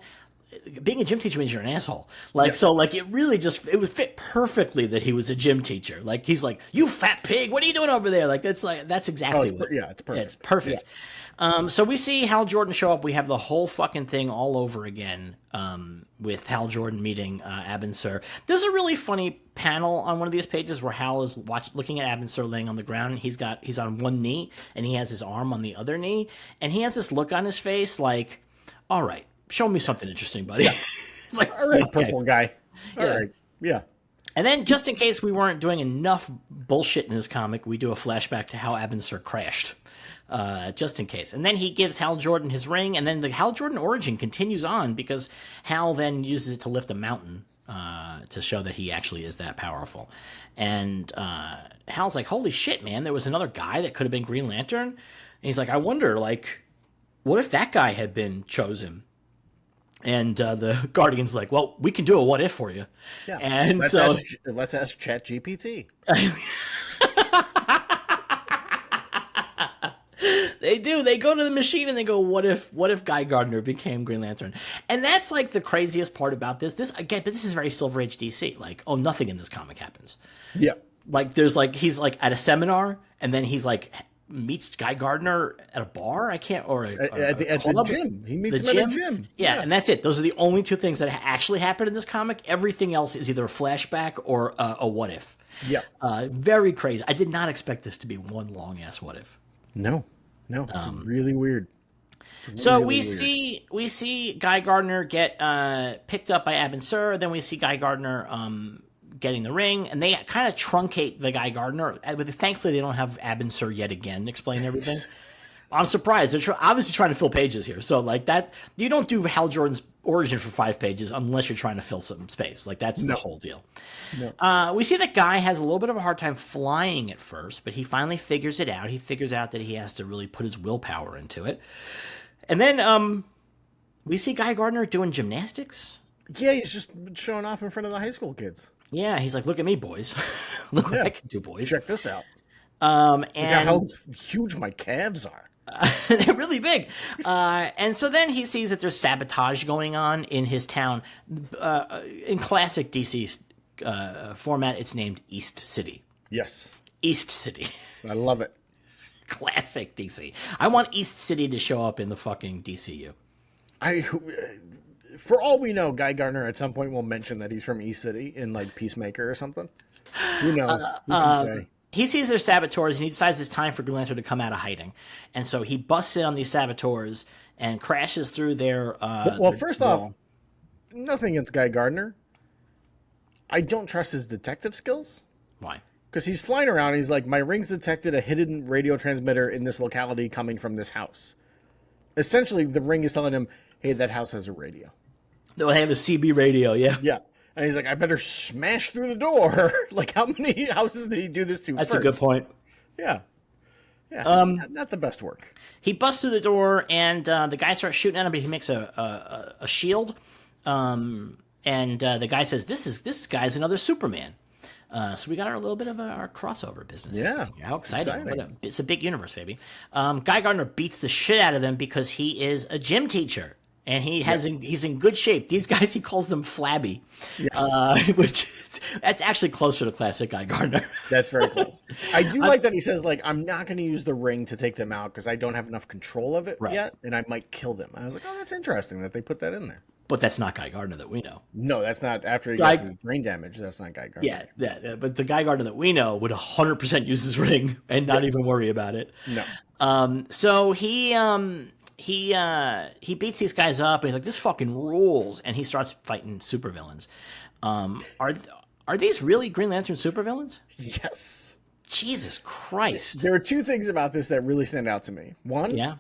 being a gym teacher means you're an asshole. It really it would fit perfectly that he was a gym teacher. Like, he's like, you fat pig, what are you doing over there? That's exactly what. Yeah, it's perfect. It's perfect. Yeah. So we see Hal Jordan show up. We have the whole fucking thing all over again with Hal Jordan meeting Abin Sur. There's a really funny panel on one of these pages where Hal is looking at Abin Sur laying on the ground. He's on one knee, and he has his arm on the other knee. And he has this look on his face like, all right, show me something interesting, buddy. Yeah. It's like, all right, okay. Purple guy. All right. Yeah. And then, just in case we weren't doing enough bullshit in this comic, we do a flashback to how Abin Sur crashed. Just in case. And then he gives Hal Jordan his ring, and then the Hal Jordan origin continues on because Hal then uses it to lift a mountain to show that he actually is that powerful. And Hal's like, holy shit, man, there was another guy that could have been Green Lantern? And he's like, I wonder, what if that guy had been chosen? And the Guardian's like, well, we can do a what if for you. Yeah. And let's ask ChatGPT. They do. They go to the machine and they go, what if Guy Gardner became Green Lantern? And that's like the craziest part about this. This is very Silver Age DC. Like, nothing in this comic happens. Yeah. Like, he's like at a seminar, and then he's like meets Guy Gardner at a bar. At the gym. He meets him at a gym. Yeah, and that's it. Those are the only two things that actually happen in this comic. Everything else is either a flashback or a what if. Yeah. Very crazy. I did not expect this to be one long ass what if. No, it's really weird. So we see Guy Gardner get picked up by Abin Sur. Then we see Guy Gardner getting the ring, and they kind of truncate the Guy Gardner. But thankfully, they don't have Abin Sur yet again explain everything. I'm surprised. They're obviously trying to fill pages here. So that, you don't do Hal Jordan's origin for 5 pages unless you're trying to fill some space. That's the whole deal. No. We see that Guy has a little bit of a hard time flying at first, but he finally figures it out. He figures out that he has to really put his willpower into it. And then we see Guy Gardner doing gymnastics. Yeah, he's just showing off in front of the high school kids. Yeah, he's like, look at me, boys. Look what I can do, boys. Check this out. And look at how huge my calves are. They're really big. And so then he sees that there's sabotage going on in his town. In classic DC format, it's named East City. Yes. East City. I love it. Classic DC. I want East City to show up in the fucking DCU. For all we know, Guy Gardner at some point will mention that he's from East City in Peacemaker or something. Who knows? Who can say? He sees their saboteurs, and he decides it's time for Green Lantern to come out of hiding. And so he busts in on these saboteurs and crashes through their... first off, nothing against Guy Gardner. I don't trust his detective skills. Why? Because he's flying around, and he's like, my ring's detected a hidden radio transmitter in this locality coming from this house. Essentially, the ring is telling him, hey, that house has a radio. No, they have a CB radio, yeah. Yeah. And he's like, I better smash through the door. How many houses did he do this to That's first? A good point. Yeah. Yeah. Not the best work. He busts through the door, and the guy starts shooting at him, but he makes a shield. And the guy says, this guy's another Superman. So we got a little bit of our crossover business. Yeah. How exciting. It's a big universe, baby. Guy Gardner beats the shit out of them because he is a gym teacher. and he's in good shape. These guys, he calls them flabby, which that's actually closer to classic Guy Gardner. That's very close. I do like that he says, like, I'm not going to use the ring to take them out because I don't have enough control of it yet, and I might kill them. I was like, oh, that's interesting that they put that in there. But that's not Guy Gardner that we know. No, that's not. After he gets his brain damage, that's not Guy Gardner. Yeah, but the Guy Gardner that we know would 100% use his ring and not even worry about it. No. So he beats these guys up, and he's like, "This fucking rules," and he starts fighting supervillains. Are these really Green Lantern supervillains? Yes. Jesus Christ! There are two things about this that really stand out to me. One,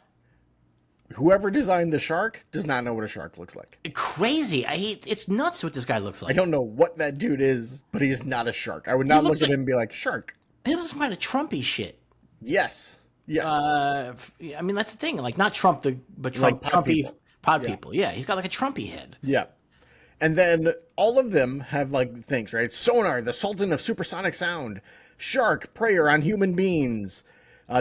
whoever designed the shark does not know what a shark looks like. Crazy! It's nuts what this guy looks like. I don't know what that dude is, but he is not a shark. I would not look at him and be like, shark. He looks kind of Trumpy shit. Yes. I mean, that's the thing. Like, not Trump, but Trump, like Trumpy pod people. Yeah, he's got like a Trumpy head. Yeah. And then all of them have like things, right? Sonar, the Sultan of supersonic sound. Shark, preyer on human beings.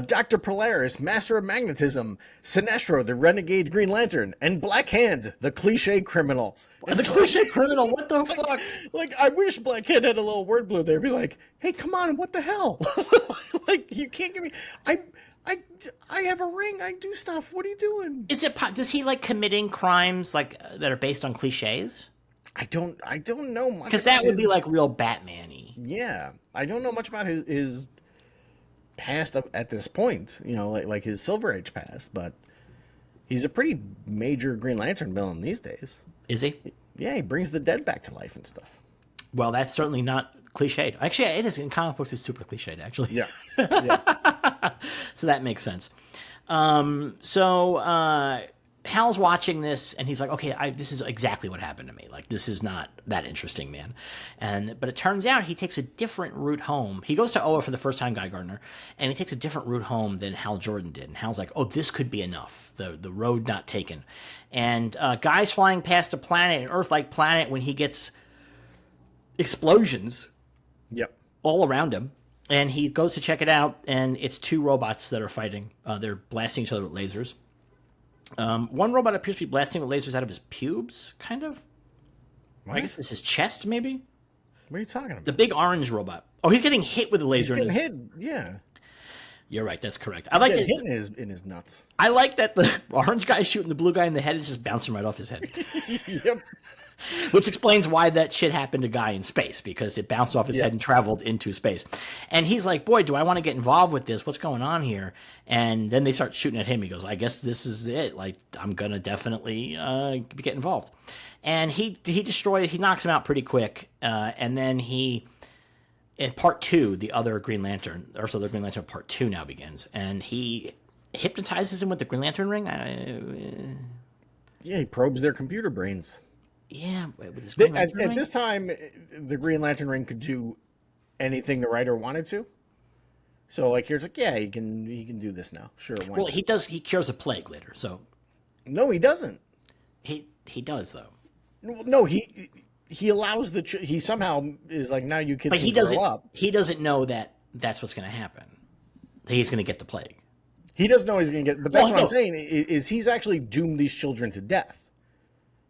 Dr. Polaris, master of magnetism. Sinestro, the renegade Green Lantern. And Black Hand, the cliche criminal. The cliche criminal? What the fuck? Like, I wish Black Hand had a little word blue there. Be like, hey, come on, what the hell? Like, you can't give me... I have a ring. I do stuff. What are you doing? Does he like committing crimes like that are based on cliches? I don't know much. Because that would be like real Batman-y. Yeah, I don't know much about his past up at this point. You know, like his Silver Age past, but he's a pretty major Green Lantern villain these days. Is he? Yeah, he brings the dead back to life and stuff. Well, that's certainly not cliched. Actually, it is in comic books. It's super cliched, actually. Yeah. Yeah. So that makes sense. Hal's watching this, and he's like, okay, this is exactly what happened to me. Like, this is not that interesting, man. But it turns out he takes a different route home. He goes to Oa for the first time, Guy Gardner, and he takes a different route home than Hal Jordan did. And Hal's like, oh, this could be enough. The road not taken. And Guy's flying past a planet, an Earth-like planet, when he gets explosions all around him. And he goes to check it out, and it's two robots that are fighting. They're blasting each other with lasers. One robot appears to be blasting with lasers out of his pubes, kind of. What? I guess it's his chest, maybe? What are you talking about? The big orange robot. Oh, he's getting hit with a laser. He's getting hit, yeah. You're right, that's correct. I like that hit in his nuts. I like that the orange guy shooting the blue guy in the head is just bouncing right off his head. Yep. Which explains why that shit happened to Guy in space, because it bounced off his head and traveled into space. And he's like, boy, do I want to get involved with this? What's going on here? And then they start shooting at him. He goes, I guess this is it. Like, I'm going to definitely get involved. And he knocks him out pretty quick. And then in part 2, the other Green Lantern, or so the Green Lantern part 2 now begins. And he hypnotizes him with the Green Lantern ring. Yeah, he probes their computer brains. Yeah, with his Green Lantern ring? At this time, the Green Lantern ring could do anything the writer wanted to. So, like, here's like, yeah, he can do this now. Sure. Why Well, not? he does. He cures a plague later. So No, he doesn't. he does though. No, he allows he somehow is like, now you kids But can he grow doesn't. up. He doesn't know that that's what's going to happen. That he's going to get the plague. He doesn't know he's going to get, but that's what I'm saying is he's actually doomed these children to death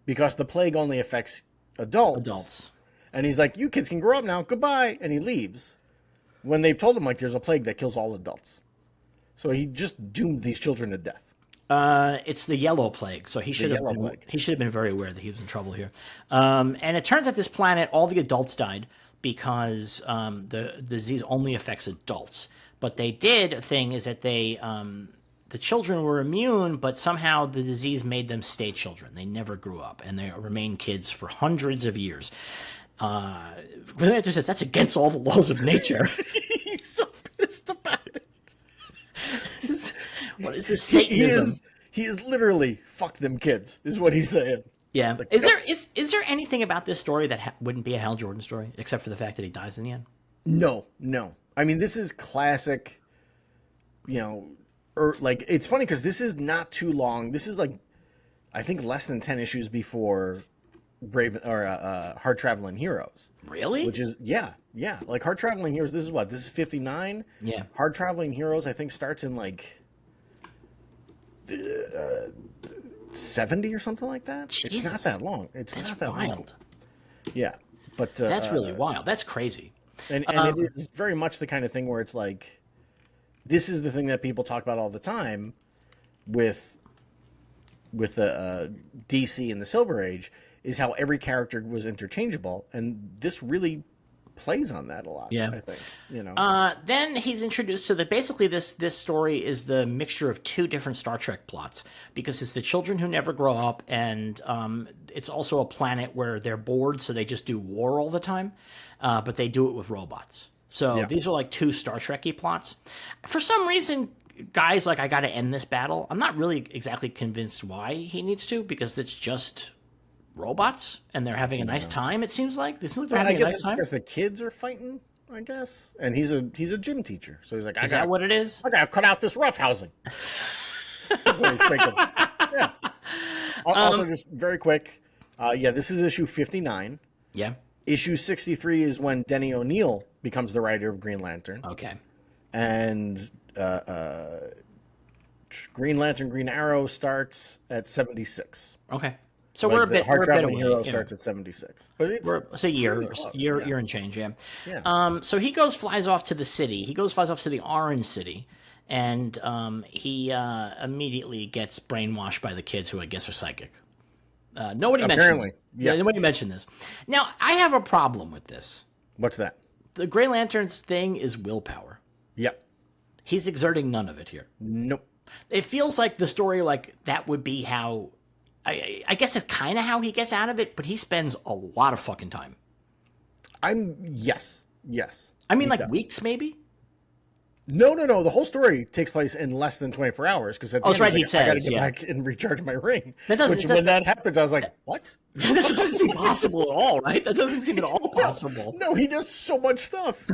because the plague only affects adults. And he's like, you kids can grow up now. Goodbye. And he leaves when they've told him, like, there's a plague that kills all adults. So he just doomed these children to death. It's the yellow plague, so he should have been very aware that he was in trouble here. And it turns out this planet, all the adults died because the disease only affects adults. But they did a thing is that the children were immune, but somehow the disease made them stay children. They never grew up, and they remained kids for hundreds of years. Green Lantern says that's against all the laws of nature. He's so pissed about it. What is this Satanism? He is literally fuck them kids, is what he's saying. Yeah. Like, is there anything about this story that wouldn't be a Hal Jordan story, except for the fact that he dies in the end? No. I mean, this is classic, like, it's funny because this is not too long. This is like, I think less than 10 issues before Hard Traveling Heroes. Really? Which is, yeah. Like, Hard Traveling Heroes, this is 59? Yeah. Hard Traveling Heroes, I think, starts in, like, 70 or something like that. Jesus. It's not that long. That's not that wild. long. Yeah, but That's really wild. That's crazy. And it is very much the kind of thing where it's like, this is the thing that people talk about all the time with the DC and the Silver Age, is how every character was interchangeable, and this really plays on that a lot. Yeah. I think, Then he's introduced to basically this story is the mixture of two different Star Trek plots, because it's the children who never grow up, and it's also a planet where they're bored, so they just do war all the time, but they do it with robots. So these are like two Star Trek-y plots. For some reason, guys, like, I got to end this battle. I'm not really exactly convinced why he needs to, because it's just robots and they're having a nice time. It seems like they're having a nice time. Because the kids are fighting, I guess, and he's a gym teacher, so he's like, is that what it is? I gotta cut out this roughhousing. That's what he's thinking. Yeah. Also, just very quick, this is issue 59. Yeah. Issue 63 is when Denny O'Neil becomes the writer of Green Lantern. Okay. And Green Lantern, Green Arrow starts at 76. Okay. So we're a bit Hard-traveling hero away. starts at 76. But it's a year, close, year and change, yeah. Yeah. So he flies off to the city. Flies off to the Orange City, and he immediately gets brainwashed by the kids, who I guess are psychic. Nobody mentioned this. Now, I have a problem with this. What's that? The Grey Lantern's thing is willpower. Yep. He's exerting none of it here. Nope. It feels like the story, like, that would be how... I guess it's kind of how he gets out of it, but he spends a lot of fucking time. Yes. I mean, like, weeks, maybe? No. The whole story takes place in less than 24 hours, because that's right, he says, I gotta get back and recharge my ring. When that happens, I was like, what? That doesn't seem possible at all, right? That doesn't seem at all possible. No, he does so much stuff.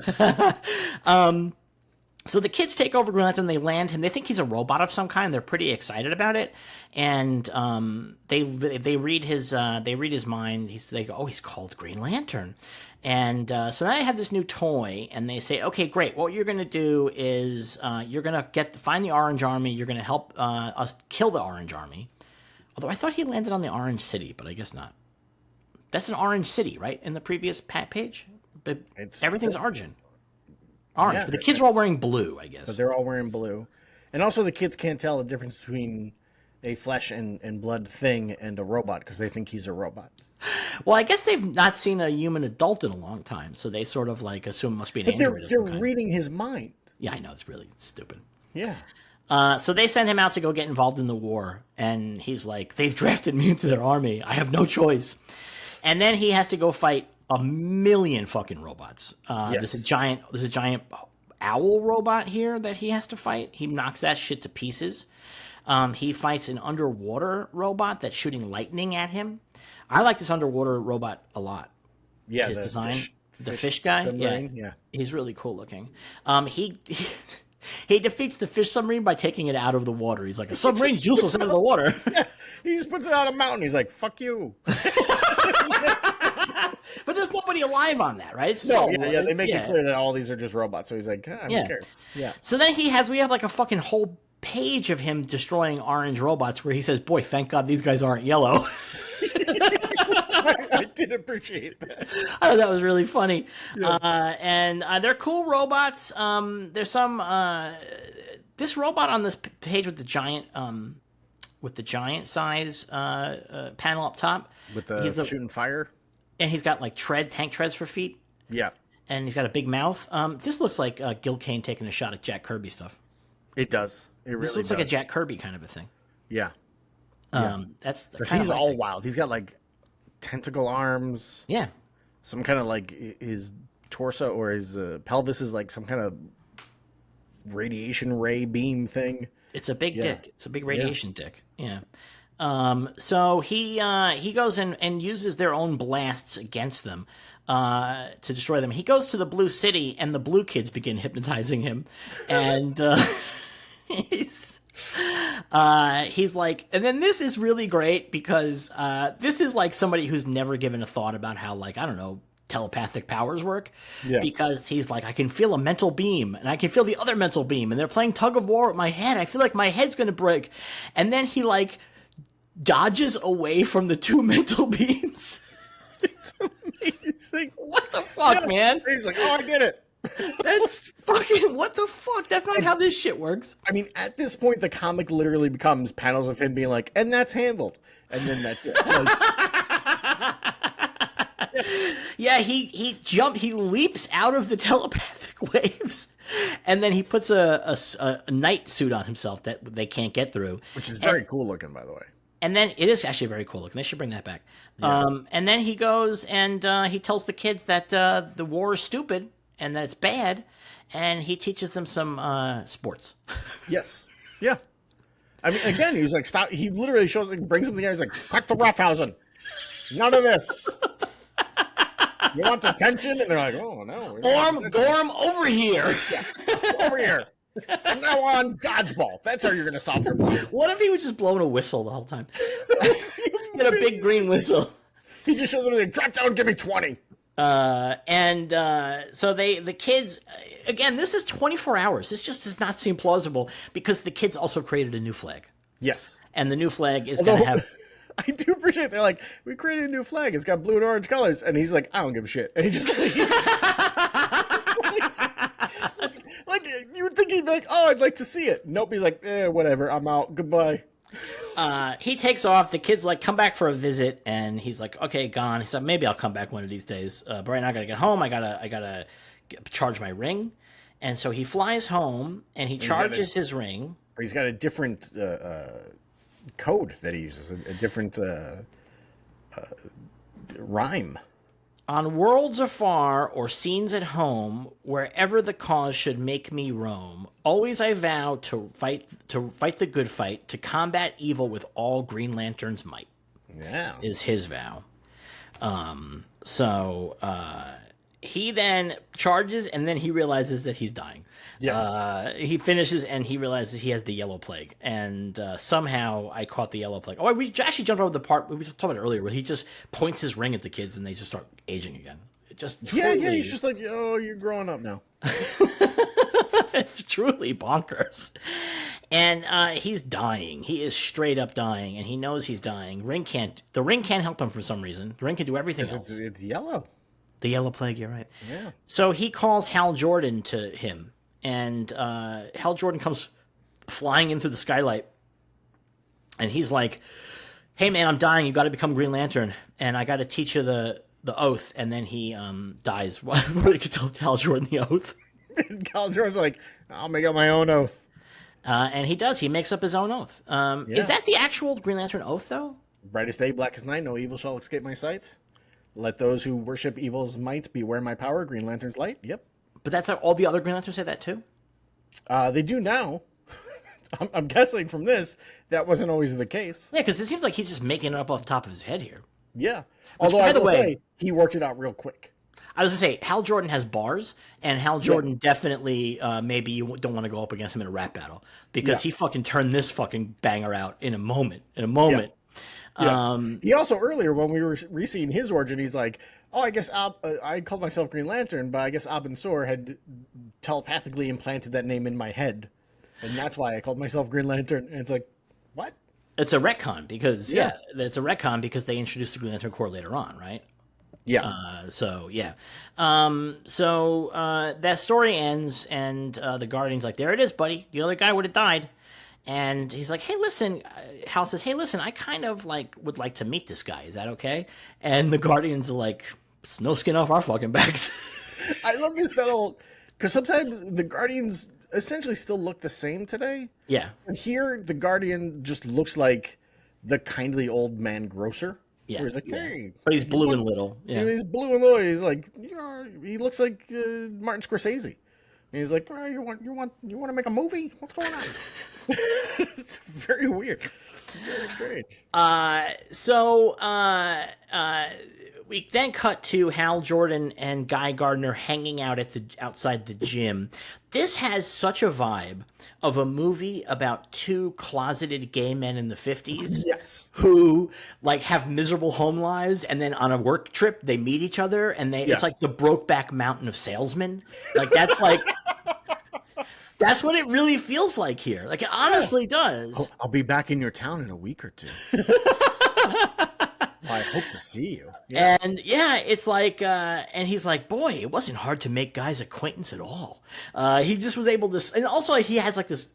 So the kids take over Green Lantern, they land him. They think he's a robot of some kind. They're pretty excited about it, and they read his mind. They go, oh, he's called Green Lantern, and so now they have this new toy, and they say, okay, great. What you're gonna do is you're gonna find the Orange Army. You're gonna help us kill the Orange Army. Although I thought he landed on the Orange City, but I guess not. That's an Orange City, right? In the previous page, but everything's orange, but the kids are all wearing blue, I guess. But they're all wearing blue. And also the kids can't tell the difference between a flesh and blood thing and a robot, because they think he's a robot. Well, I guess they've not seen a human adult in a long time, so they sort of like assume it must be an android. They're reading his mind. Yeah, I know. It's really stupid. Yeah. So they send him out to go get involved in the war, and he's like, they've drafted me into their army. I have no choice. And then he has to go fight a million fucking robots. There's a giant owl robot here that he has to fight. He knocks that shit to pieces. He fights an underwater robot that's shooting lightning at him. I like this underwater robot a lot. Yeah, his design, the fish guy. Yeah, he's really cool looking. He defeats the fish submarine by taking it out of the water. He's like, a submarine's useless out of the water. Yeah, he just puts it on a mountain. He's like, fuck you. But there's nobody alive on that, right? They make it clear that all these are just robots. So he's like, who cares? Yeah. So then we have like a fucking whole page of him destroying orange robots where he says, boy, thank God these guys aren't yellow. I did appreciate that. I thought that was really funny. Yeah. And they're cool robots. There's some this robot on this page with the giant size panel up top. With the shooting fire. And he's got like tank treads for feet. Yeah. And he's got a big mouth. This looks like Gil Kane taking a shot at Jack Kirby stuff. It does. This looks like a Jack Kirby kind of a thing. Yeah. That's he's all wild. He's got like tentacle arms. Yeah. Some kind of like his torso or his pelvis is like some kind of radiation ray beam thing. It's a big dick. It's a big radiation dick. Yeah. So he goes and uses their own blasts against them to destroy them. He goes to the Blue City, and the blue kids begin hypnotizing him, and he's like, and then this is really great because this is like somebody who's never given a thought about how, like, I don't know, telepathic powers work, because he's like, I can feel a mental beam and I can feel the other mental beam, and they're playing tug of war with my head. I feel like my head's gonna break. And then he like dodges away from the two mental beams. It's amazing. What the fuck, man? He's like, oh, I get it. That's fucking, what the fuck? That's not how this shit works. I mean, at this point, the comic literally becomes panels of him being like, and that's handled. And then that's it. Yeah, he leaps out of the telepathic waves, and then he puts a night suit on himself that they can't get through. Which is very cool looking, by the way. And then it is actually very cool looking. They should bring that back. Yeah. And then he goes and he tells the kids that the war is stupid and that it's bad, and he teaches them some sports. Yes. Yeah. I mean, again, he was like, stop. He literally brings them together. He's like, cut the roughhousing. None of this. You want attention? And they're like, oh, no. Gorm, over here. Yeah. Over here. From now on, dodgeball. That's how you're going to solve your problem. What if he was just blowing a whistle the whole time? Get a big green whistle. He just shows them, like, drop down, give me 20. So the kids, again, this is 24 hours. This just does not seem plausible because the kids also created a new flag. Yes. And the new flag is going to have... I do appreciate they're like, we created a new flag. It's got blue and orange colors. And he's like, I don't give a shit. And he just like you would think he'd be like, oh, I'd like to see it. Nope, he's like, whatever, I'm out. Goodbye. He takes off. The kid's like, come back for a visit. And he's like, okay, gone. He said, maybe I'll come back one of these days. But right now I gotta get home. I gotta charge my ring. And so he flies home and he charges his ring. He's got a different code that he uses, a different rhyme. On worlds afar or scenes at home, wherever the cause should make me roam, always I vow to fight the good fight, to combat evil with all Green Lantern's might. Yeah, is his vow. He then charges, and then he realizes that he's dying. Yes. He finishes, and he realizes he has the yellow plague. And somehow I caught the yellow plague. Oh, we actually jumped over the part we talked about it earlier, where he just points his ring at the kids, and they just start aging again. It just truly... yeah. He's just like, oh, you're growing up now. It's truly bonkers. And he's dying. He is straight up dying, and he knows he's dying. The ring can't help him for some reason. The ring can do everything else. It's yellow. The yellow plague, you're right. Yeah. So he calls Hal Jordan to him, and Hal Jordan comes flying in through the skylight, and he's like, hey, man, I'm dying. You got to become Green Lantern, and I got to teach you the oath. And then he dies. What did he tell Hal Jordan the oath? And Hal Jordan's like, I'll make up my own oath. And he does. He makes up his own oath. Is that the actual Green Lantern oath, though? Brightest day, blackest night, no evil shall escape my sight. Let those who worship evil's might beware my power. Green Lantern's light. Yep. But that's how all the other Green Lanterns say that too? They do now. I'm guessing from this, that wasn't always the case. Yeah, because it seems like he's just making it up off the top of his head here. Yeah. Although, by the way, he worked it out real quick. I was going to say, Hal Jordan has bars, and Hal Jordan definitely, maybe you don't want to go up against him in a rap battle, because he fucking turned this fucking banger out in a moment. Yeah. He also, earlier, when we were re-seeing his origin, he's like, oh, I guess I called myself Green Lantern, but I guess Abin Sur had telepathically implanted that name in my head, and that's why I called myself Green Lantern. And it's like, what? It's a retcon, because, it's a retcon because they introduced the Green Lantern Corps later on, right? Yeah. That story ends, and the Guardian's like, there it is, buddy. The other guy would have died. And he's like, hey, listen, Hal says, hey, listen, I kind of would like to meet this guy. Is that okay? And the Guardians are like, it's no skin off our fucking backs. I love this battle because sometimes the Guardians essentially still look the same today. Yeah. And here, the Guardian just looks like the kindly old man grocer. Yeah. Where he's like, hey. But he's blue and little. Yeah. He's blue and little. He's like, he looks like Martin Scorsese. And he's like, oh, you want to make a movie? What's going on? It's very weird. It's very strange. We then cut to Hal Jordan and Guy Gardner hanging out outside the gym. This has such a vibe of a movie about two closeted gay men in the 50s. Yes. Who have miserable home lives, and then on a work trip they meet each other, and it's like the Brokeback Mountain of salesmen. That's That's what it really feels like here. Like, it honestly does. I'll be back in your town in a week or two. Well, I hope to see you. Yeah. And yeah, it's like, and he's like, boy, it wasn't hard to make guys' acquaintance at all. He just was able to, and also he has like this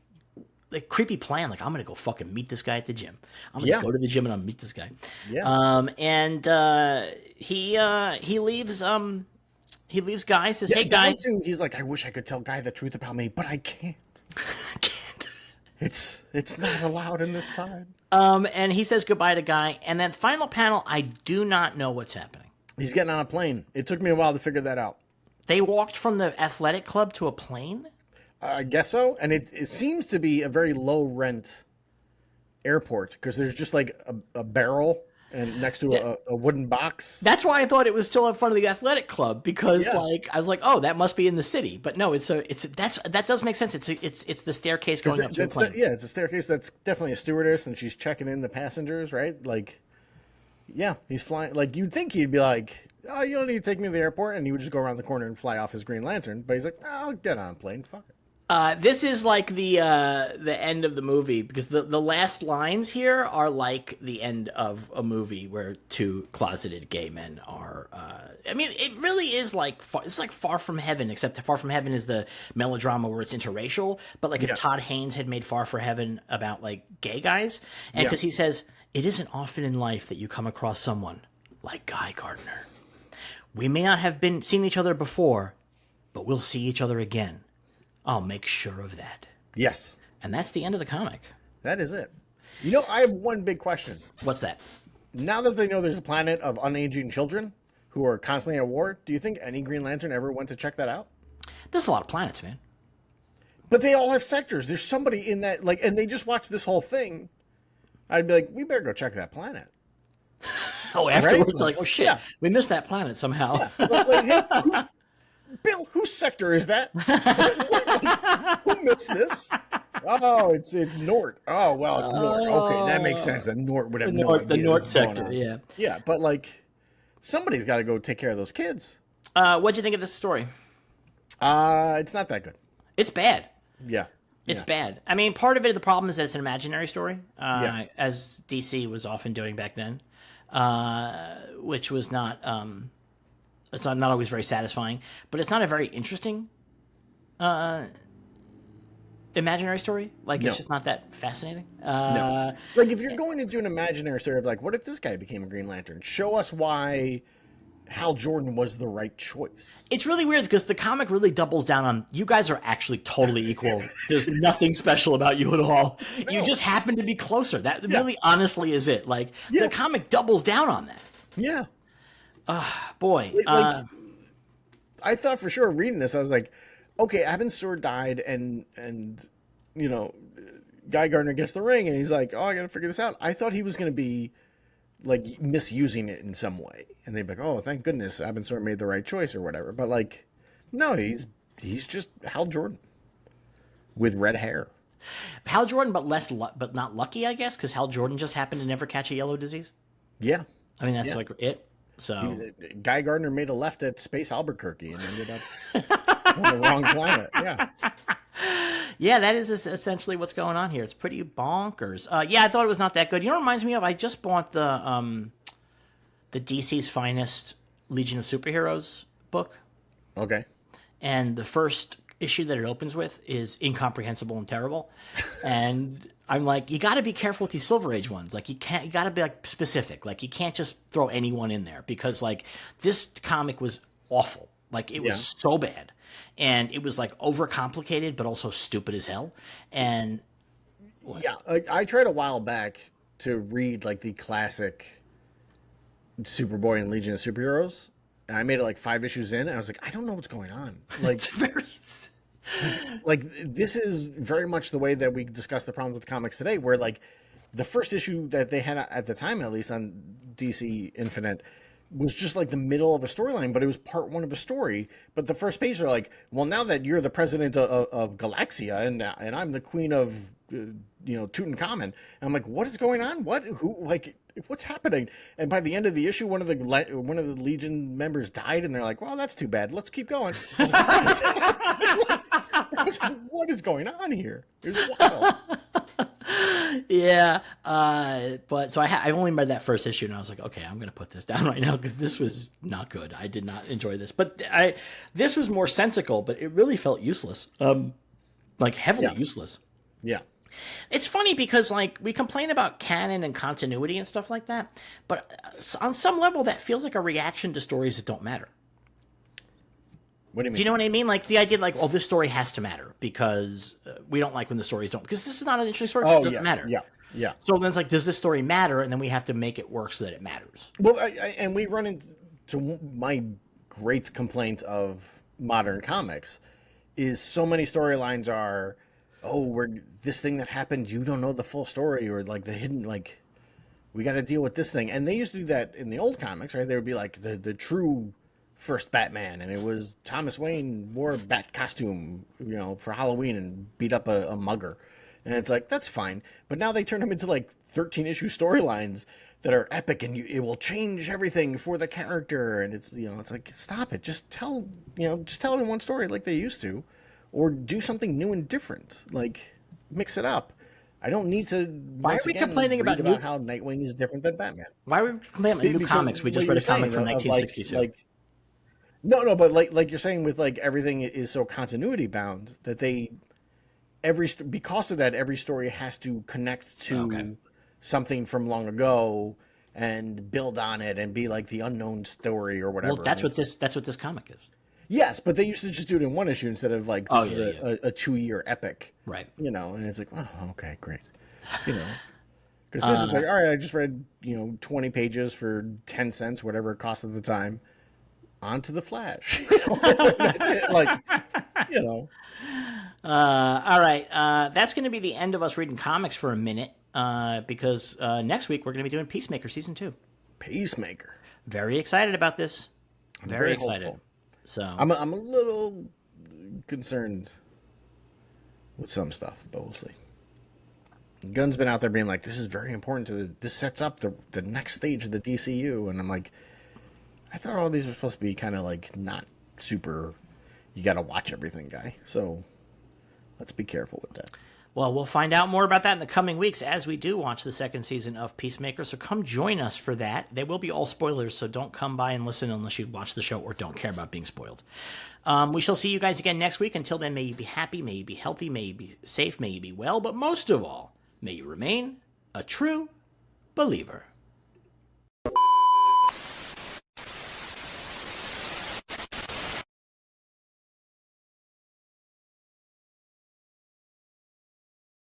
like creepy plan. Like, I'm gonna go fucking meet this guy at the gym. I'm gonna go to the gym and I'm gonna meet this guy. Yeah. He leaves Guy. Says, hey, Guy. He's like, I wish I could tell Guy the truth about me, but I can't. Can't. It's not allowed in this time. And he says goodbye to Guy. And then final panel, I do not know what's happening. He's getting on a plane. It took me a while to figure that out. They walked from the athletic club to a plane? I guess so. And it seems to be a very low rent airport because there's just like a barrel and next to a wooden box. That's why I thought it was still in front of the athletic club because like I was like, oh, that must be in the city. But no, that does make sense. It's the staircase going up to a plane. It's a staircase that's definitely a stewardess and she's checking in the passengers, right? Like, yeah, he's flying. Like, you'd think he'd be like, oh, you don't need to take me to the airport, and he would just go around the corner and fly off his Green Lantern. But he's like, oh, I'll get on a plane. Fuck it. This is like the end of the movie because the last lines here are like the end of a movie where two closeted gay men are. I mean, it really is like it's like Far From Heaven, except Far From Heaven is the melodrama where it's interracial. But like if Todd Haynes had made Far From Heaven about like gay guys, and because he says it isn't often in life that you come across someone like Guy Gardner. We may not have seen each other before, but we'll see each other again. I'll make sure of that. Yes. And that's the end of the comic. That is it. You know, I have one big question. What's that? Now that they know there's a planet of unaging children who are constantly at war, do you think any Green Lantern ever went to check that out? There's a lot of planets, man. But they all have sectors. There's somebody in that, like, and they just watched this whole thing. I'd be like, we better go check that planet. Oh, afterwards, right? like, oh shit, we missed that planet somehow. Yeah. Like, hey, Bill, whose sector is that? Who missed this? Oh, it's Nort. Oh, well, it's Nort. Okay, that makes sense. That Nort would have no idea. The Nort sector, yeah. Yeah, but like, somebody's got to go take care of those kids. What'd you think of this story? It's not that good. It's bad. Yeah. It's bad. I mean, part of it, the problem is that it's an imaginary story, as DC was often doing back then, which was not... it's not always very satisfying, but it's not a very interesting imaginary story. Like, it's just not that fascinating. No. Like, if you're going to do an imaginary story of, like, what if this guy became a Green Lantern? Show us why Hal Jordan was the right choice. It's really weird because the comic really doubles down on, you guys are actually totally equal. There's nothing special about you at all. No. You just happen to be closer. That really honestly is it. Like, the comic doubles down on that. Yeah. Boy. Like, I thought for sure reading this, I was like, okay, Abin died and you know, Guy Gardner gets the ring and he's like, oh, I got to figure this out. I thought he was going to be like misusing it in some way. And they'd be like, oh, thank goodness Abin made the right choice or whatever. But like, no, he's just Hal Jordan with red hair. Hal Jordan, but not lucky, I guess, because Hal Jordan just happened to never catch a yellow disease. Yeah. I mean, that's like it. So Guy Gardner made a left at Space Albuquerque and ended up on the wrong planet. Yeah. Yeah, that is essentially what's going on here. It's pretty bonkers. Yeah, I thought it was not that good. You know what it reminds me of? I just bought the DC's Finest Legion of Superheroes book. Okay. And the first issue that it opens with is incomprehensible and terrible. And I'm like, you got to be careful with these Silver Age ones. Like, you got to be like specific. Like, you can't just throw anyone in there because like this comic was awful. Like, it was so bad. And it was like overcomplicated, but also stupid as hell. And I tried a while back to read like the classic Superboy and Legion of Superheroes. And I made it like 5 issues in, and I was like, I don't know what's going on. Like, it's very... like, this is very much the way that we discussed the problems with comics today, where like the first issue that they had at the time, at least on DC Infinite, was just like the middle of a storyline, but it was part 1 of a story. But the first page are like, well, now that you're the president of Galaxia and I'm the queen of Tutankhamun. And I'm like, what is going on? What's happening? And by the end of the issue, one of the Legion members died, and they're like, well, that's too bad. Let's keep going. I was like, what is going on here? It was wild. Yeah, but so I only read that first issue, and I was like, okay, I'm going to put this down right now because this was not good. I did not enjoy this, but this was more sensical, but it really felt useless, like heavily useless. Yeah. It's funny because like we complain about canon and continuity and stuff like that, but on some level that feels like a reaction to stories that don't matter. What do you mean? Do you know what I mean? Like the idea, like, oh, this story has to matter because we don't like when the stories don't. Because this is not an interesting story. It doesn't matter. Yeah. So then it's like, does this story matter? And then we have to make it work so that it matters. Well, and we run into my great complaint of modern comics is so many storylines are, this thing that happened, you don't know the full story, or like the hidden, like we got to deal with this thing. And they used to do that in the old comics, right? They would be like the true first Batman, and it was Thomas Wayne wore a bat costume, for Halloween and beat up a mugger. And it's like, that's fine. But now they turn them into like 13 issue storylines that are epic, and it will change everything for the character. And it's, it's like, stop it. Just tell it in one story like they used to, or do something new and different. Like, mix it up. I don't need to. Why are we complaining about how Nightwing is different than Batman? Why are we complaining about new comics? We just read a comic from 1962. No, but like you're saying with like everything is so continuity bound that because of that, every story has to connect to something from long ago and build on it and be like the unknown story or whatever. Well, that's what this comic is. Yes, but they used to just do it in one issue instead of like this is a 2-year epic, right? And it's like, oh, okay, great, because this is like, all right, I just read 20 pages for 10 cents, whatever it cost at the time. On to the Flash. That's it. Like, All right. That's going to be the end of us reading comics for a minute because next week we're going to be doing Peacemaker Season 2. Peacemaker. Very excited about this. I'm very excited. Hopeful. So I'm a little concerned with some stuff, but we'll see. Gunn's been out there being like, this is very important this sets up the next stage of the DCU, and I'm like, I thought all these were supposed to be kind of like not super, you got to watch everything guy. So let's be careful with that. Well, we'll find out more about that in the coming weeks as we do watch the second season of Peacemaker. So come join us for that. They will be all spoilers, so don't come by and listen unless you watch the show or don't care about being spoiled. We shall see you guys again next week. Until then, may you be happy, may you be healthy, may you be safe, may you be well, but most of all, may you remain a true believer.